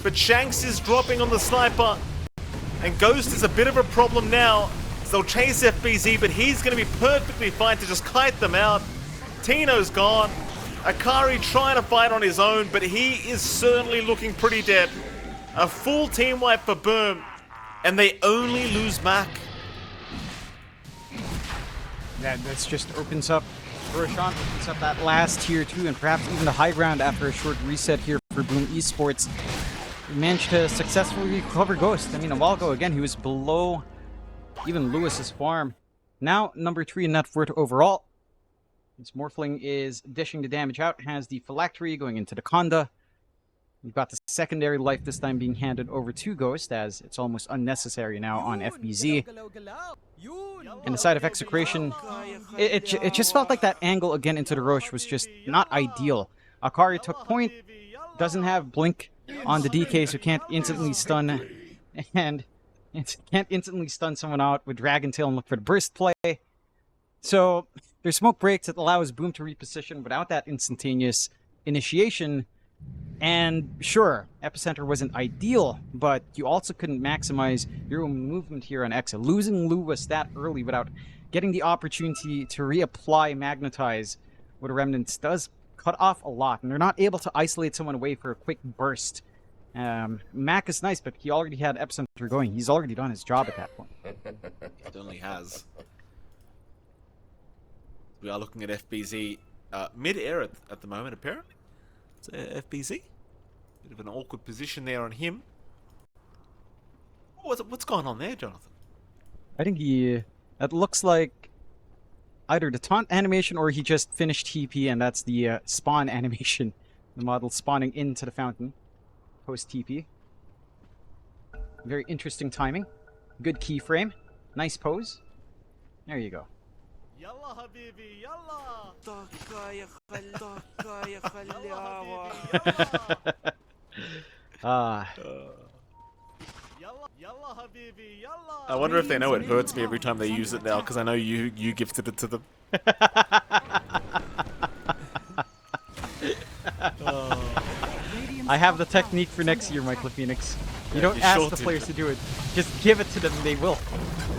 but Shanks is dropping on the sniper. And Ghost is a bit of a problem now. So they'll chase FBZ, but he's going to be perfectly fine to just kite them out. Tino's gone. Akari trying to fight on his own, but he is certainly looking pretty dead. A full team wipe for Boom, and they only lose Mac. That's just opens up, Roshan opens up that last tier 2, and perhaps even the high ground after a short reset here for Boom Esports. We managed to successfully recover Ghost. I mean, a while ago, again, he was below even Lewis's farm. Now, number 3 in net worth overall. This Morphling is dishing the damage out, has the Phylactery going into the Conda. We've got the secondary life this time being handed over to Ghost, as it's almost unnecessary now on FBZ. And the side of Execration, it just felt like that angle again into the Roche was just not ideal. Akari took point, doesn't have Blink on the DK, so can't instantly stun, and can't instantly stun someone out with Dragon Tail and look for the burst play. So there's smoke breaks that allows Boom to reposition without that instantaneous initiation. And sure, Epicenter wasn't ideal, but you also couldn't maximize your own movement here on Exa. Losing Lewis that early without getting the opportunity to reapply Magnetize with Remnants does cut off a lot, and they're not able to isolate someone away for a quick burst. Mac is nice, but he already had Epicenter going. He's already done his job at that point. Certainly has. We are looking at FBZ mid-air at the moment, apparently. It's FBZ. Bit of an awkward position there on him. What's going on there, Jonathan? I think it looks like either the taunt animation or he just finished TP, and that's the spawn animation. The model spawning into the fountain post TP. Very interesting timing. Good keyframe. Nice pose. There you go. Yalla habibi, yalla. I wonder if they know it hurts me every time they use it now, because I know you gifted it to them. I have the technique for next year, Michael Phoenix. You don't you ask sure the do. players to do it. Just give it to them, they will.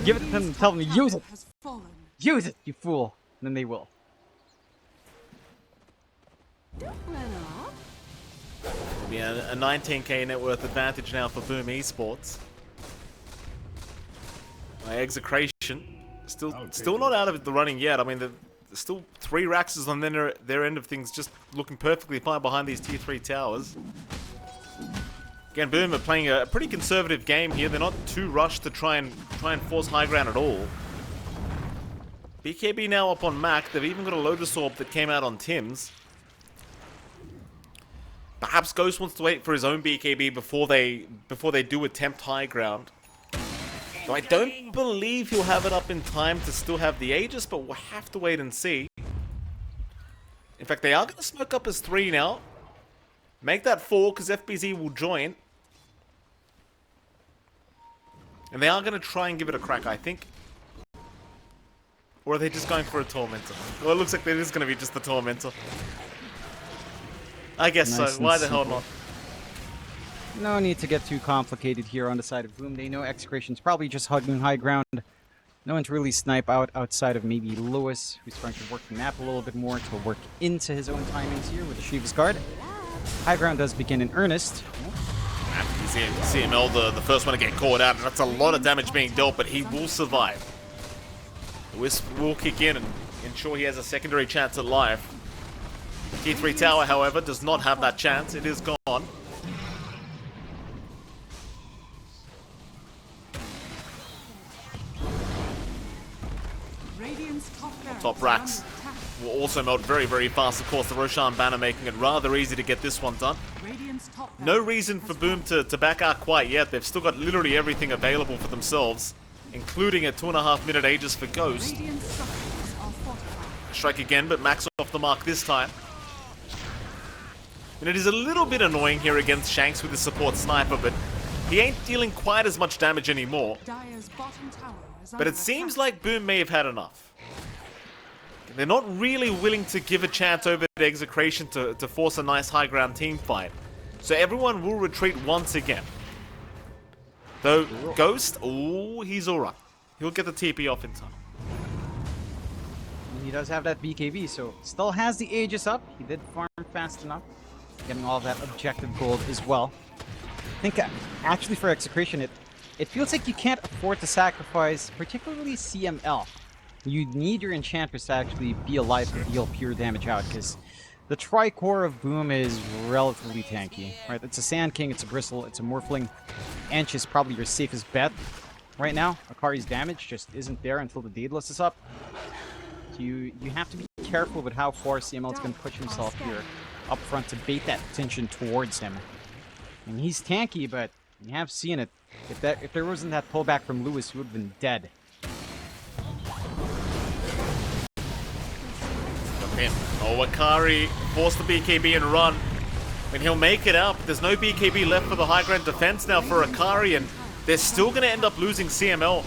Give it to them and tell them to use it. Has fallen. Use it, you fool. And then they will. It'll be a 19k net worth advantage now for Boom Esports. Execration still not out of the running yet. I mean, there's still 3 Raxes on their end of things, just looking perfectly fine behind these tier 3 towers. Again, Boom are playing a pretty conservative game here. They're not too rushed to try and force high ground at all. BKB now up on Mac. They've even got a Lotus Orb that came out on Tim's. Perhaps Ghost wants to wait for his own BKB before they do attempt high ground. So I don't believe he'll have it up in time to still have the Aegis, but we'll have to wait and see. In fact, they are going to smoke up as 3 now. Make that 4, because FBZ will join. And they are going to try and give it a crack, I think. Or are they just going for a Tormentor? Well, it looks like it is going to be just the Tormentor. I guess Nice so. Why and the hell simple. not? No need to get too complicated here on the side of Boom. They know Execration's probably just hugging high ground. No one to really snipe outside of maybe Lewis, who's trying to work the map a little bit more to work into his own timings here with the Shiva's Guard. High ground does begin in earnest. CML, the first one to get caught out, and that's a lot of damage being dealt, but he will survive. The Wisp will kick in and ensure he has a secondary chance at life. Tier 3 tower, however, does not have that chance. It is gone. Radiant's Top racks will also melt very, very fast. Of course, the Roshan banner making it rather easy to get this one done. No reason for Boom to back out quite yet. They've still got literally everything available for themselves, including a 2.5 minute Aegis for Ghost. Strike again, but Max off the mark this time. And it is a little bit annoying here against Shanks with the support sniper, but he ain't dealing quite as much damage anymore. But it seems like Boom may have had enough. They're not really willing to give a chance over to Execration to force a nice high ground team fight. So everyone will retreat once again. Though Ghost, oh, he's alright. He'll get the TP off in time. He does have that BKB, so still has the Aegis up. He did farm fast enough, getting all that objective gold as well. I think actually for Execration, it feels like you can't afford to sacrifice, particularly CML. You need your Enchantress to actually be alive to deal pure damage out, because the Tricore of Boom is relatively tanky, right? It's a Sand King, it's a Bristle, it's a Morphling. Ench is probably your safest bet right now. Akari's damage just isn't there until the Daedalus is up. So you have to be careful with how far CML is going to push himself here up front to bait that attention towards him. And he's tanky, but you have seen it. If there wasn't that pullback from Lewis, he would have been dead. Oh, Akari forced the BKB and run. I mean, he'll make it out, but there's no BKB left for the high ground defense now for Akari, and they're still going to end up losing CML.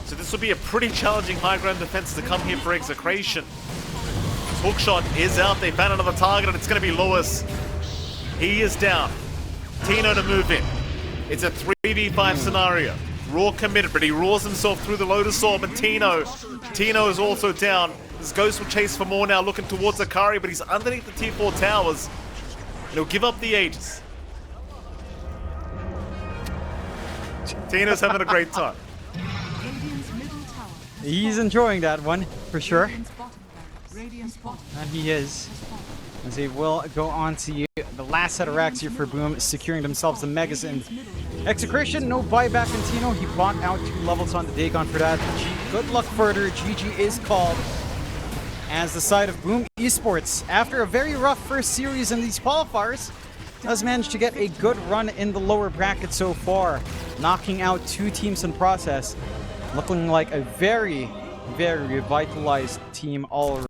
So this will be a pretty challenging high ground defense to come here for Execration. Hookshot is out. They found another target, and it's going to be Lewis. He is down. Tino to move in. It's a 3v5 scenario. Raw committed, but he roars himself through the Lotus Orb, and Tino is also down. This Ghost will chase for more now, looking towards Akari, but he's underneath the tier 4 towers. And he'll give up the Aegis. Tino's having a great time. He's enjoying that one, for sure. And he is. As they will go on to the last set of racks here for Boom, securing themselves the Megas. And Execration, no buyback in Tino. He bought out 2 levels on the Dagon for that. Good luck further. GG is called. As the side of Boom Esports, after a very rough first series in these qualifiers, has managed to get a good run in the lower bracket so far, knocking out 2 teams in process, looking like a very, very revitalized team all